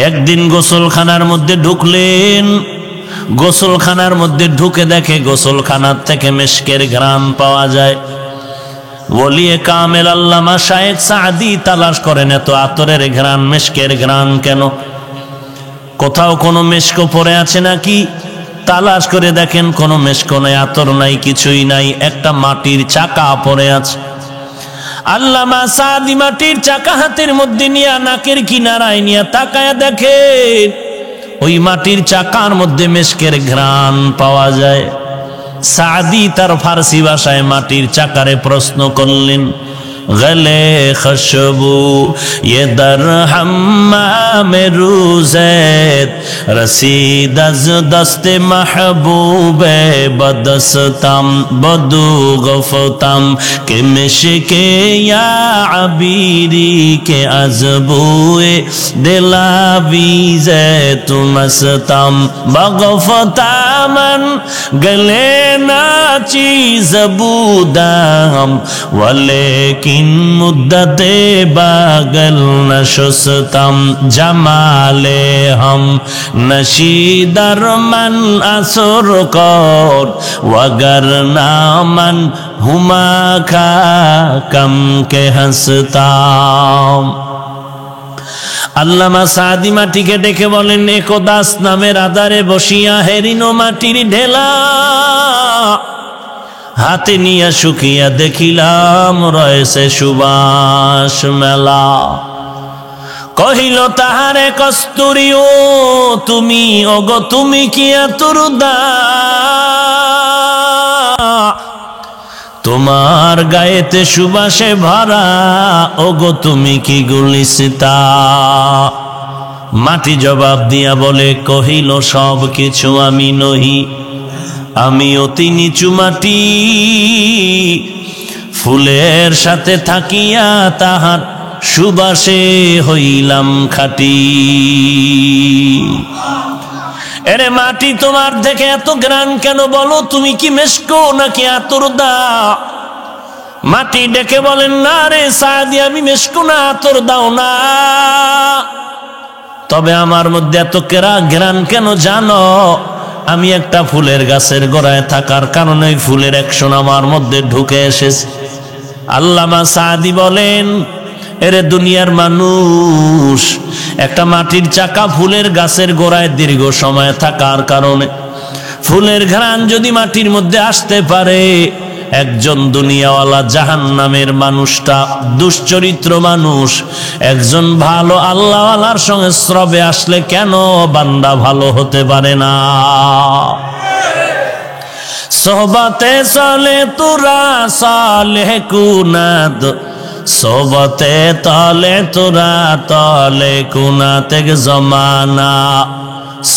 একদিন গোসলখানার মধ্যে ঢুকলেন। গোসলখানার মধ্যে ঢুকে দেখে গোসলখানার থেকে মিশকের ঘ্রাণ পাওয়া যায়। ওলিয়ে কামেল আল্লামা শায়েখ সাদি তালাশ করেন এত আতরের ঘ্রাণ, মিশকের ঘ্রাণ কেন? কোথাও কোনো মিশক পড়ে আছে নাকি? তালাশ করে দেখেন কোনো মিশক নাই, আতর নাই, কিছুই নাই, একটা মাটির চাকা পড়ে আছে। আল্লামা সাদি মাটির চাকা হাতের মধ্যে নিয়ে নাকের কিনারায় নিয়ে তাকায়া দেখে ওই মাটির চাকার মধ্যে মেশকের ঘ্রাণ পাওয়া যায়। সাদি তার ফার্সি ভাষায় মাটির চাকারে প্রশ্ন করলেন, গলে খুশবু ये दर हम्माम रूज़त रसीद अज दस्त महबूब बदस्तम बदू गफतम के मिशके या अबीरी के अजबुए दिलावीज़े तुमस्तम बगफतामन गले नाची जबूदम वले मुद्दते बागल नशुस्तम जमाले हम नशीदर मन असुर कौर वगर नामन हुमा खा कम के हंसताम। আল্লামা সাদি মাটিকে ডেকে বলেন, একদাস নামের আধারে বসিয়া হেরিনো মাটির ঢেলা হাতে নিয়ে শুকিয়া দেখিলাম রয়েছে সুবাস মেলা। কহিল তাহারে কস্তুরী, ও তুমি, ওগো তুমি কি আতুরদা, তোমার গায়েতে সুবাসে ভরা, ওগো তুমি কি গুলিস্তা। মাটি জবাব দিয়া বলে, কহিল সব কিছু আমি নহি, আমি অতি নিচু মাটি, ফুলের সাথে থাকিয়া তাহার সুবাসে হইলাম খাটি। এরে মাটি, তোমার দেখে এত ঘ্রাণ কেন, বলো তুমি কি মেশকো নাকি আতরদা? মাটি ডেকে বলেন, না রে সাদি, আমি মেশকো না, আতরদাও না, তবে আমার মধ্যে এত ঘ্রাণ কেন জানো? আমি একটা ফুলের গাছের গোড়ায় থাকার কারণে ফুলের অ্যাকশন আমার মধ্যে ঢুকে এসেছে। আল্লামা সাদি বলেন, এরে দুনিয়ার মানুষ, একটা মাটির চাকা ফুলের গাছের গোড়ায় দীর্ঘ সময় থাকার কারণে ফুলের ঘ্রাণ যদি মাটির মধ্যে আসতে পারে, একজন দুনিয়াওয়ালা জাহান্নামের মানুষটা দুশ্চরিত্র মানুষ একজন ভালো আল্লাহওয়ালার সঙ্গে স্রবে আসলে কেন বান্দা ভালো হতে পারে না? সোহবতে চলে তোরা সালেহ কুনাদ, সোহবতে তলে তোরা তলে কুনাতে জমানা,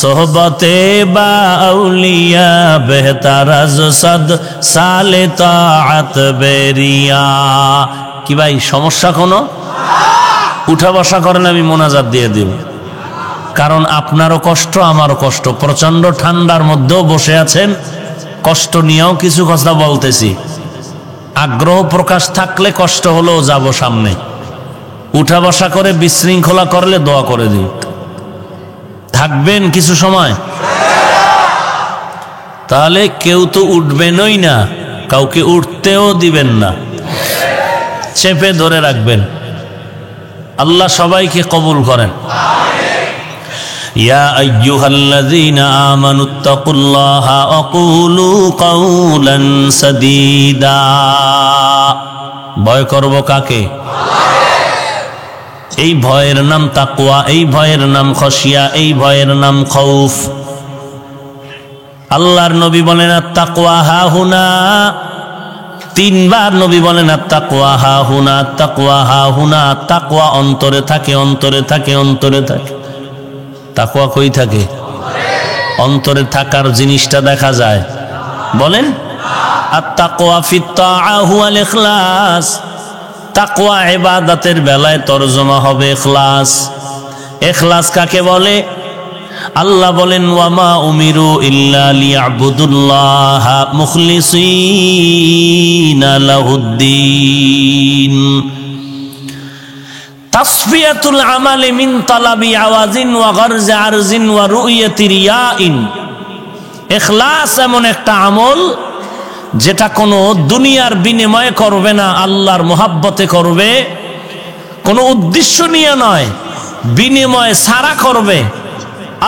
সোহবতে বাউলিয়া বেহতার সদ সালে তাআত বেরিয়া। কি ভাই সমস্যা কোনো? উঠা বসা করেন, আমি মোনাজাত দিয়ে দিব, কারণ আপনারও কষ্ট আমারও কষ্ট। প্রচন্ড ঠান্ডার মধ্যেও বসে আছেন, কষ্ট নিয়েও কিছু কথা বলতেছি। আগ্রহ প্রকাশ থাকলে কষ্ট হলেও যাব সামনে। উঠা বসা করে বিশৃঙ্খলা করলে দোয়া করে দিই। থাকবেন কিছু সময়, তাহলে কেউ তো উঠবেনই না, কাউকে উঠতেও দিবেন না, চেপে ধরে রাখবেন। আল্লাহ সবাইকে কবুল করেন। ইয়া আইয়ুহাল্লাযীনা আমানুত্তাকুল্লাহা ওয়া কুলু কাওলান সাদীদা। ভয় করব কাকে? এই ভয়ের নাম তাকওয়া, এই ভয়ের নাম খশিয়া, এই ভয়ের নাম খৌফ। আল্লাহর নবী বলেন আত-তাকওয়া হাহুনা, তিনবার নবী বলেন আত-তাকওয়া হাহুনা, তাকওয়া হাহুনা। তাকওয়া অন্তরে থাকে, অন্তরে থাকে, অন্তরে থাকে। তাকওয়া কই থাকে? অন্তরে থাকার জিনিসটা দেখা যায়? বলেন আত-তাকওয়া ফিত তাআ হুয়াল ইখলাস। তাকওয়া ইবাদতের বেলায় তরজমা হবে ইখলাস। ইখলাস কাকে বলে? আল্লাহ বলেন ওয়ামা উমিরু ইল্লা লিয়াবুদুল্লাহা মুখলিসিনা লাহুদ্দিন। তাসফিয়াতুল আমালি মিন তালাবি আওয়াজিন ওয়া গরজি আরজিন ওয়া রুইয়াতি রিয়াইন। ইখলাস এমন একটা আমল যেটা কোনো দুনিয়ার বিনিময়ে করবে না, আল্লাহর মোহাব্বতে করবে, কোনো উদ্দেশ্য নিয়ে নয়, বিনিময়ে ছাড়া করবে,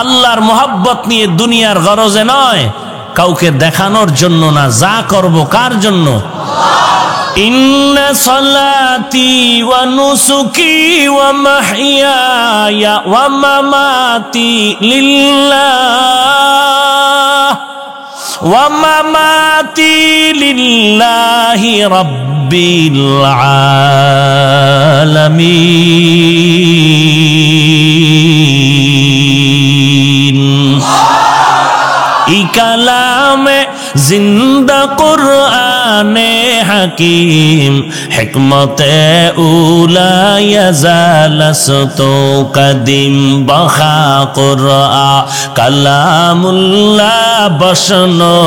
আল্লাহর মোহাব্বত নিয়ে, দুনিয়ার গরজে নয়, কাউকে দেখানোর জন্য না। যা করব কার জন্য? ইন্না সালাতি ওয়া নুসুকি ওয়া মাহইয়ায়া ওয়া মামাতি লিল্লাহ ওয়া মামাতি লিল্লাহি রাব্বিল আলামিন। ই কালামে জিন্দা কুরআনে হাকিম হিকমতে উলা ইয়াজালাসতু কদিম বখা কুরআ কালামুল্লাহ বসনো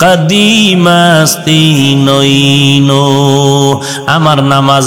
কদিমাস্তি নইনো। আমার নামাজ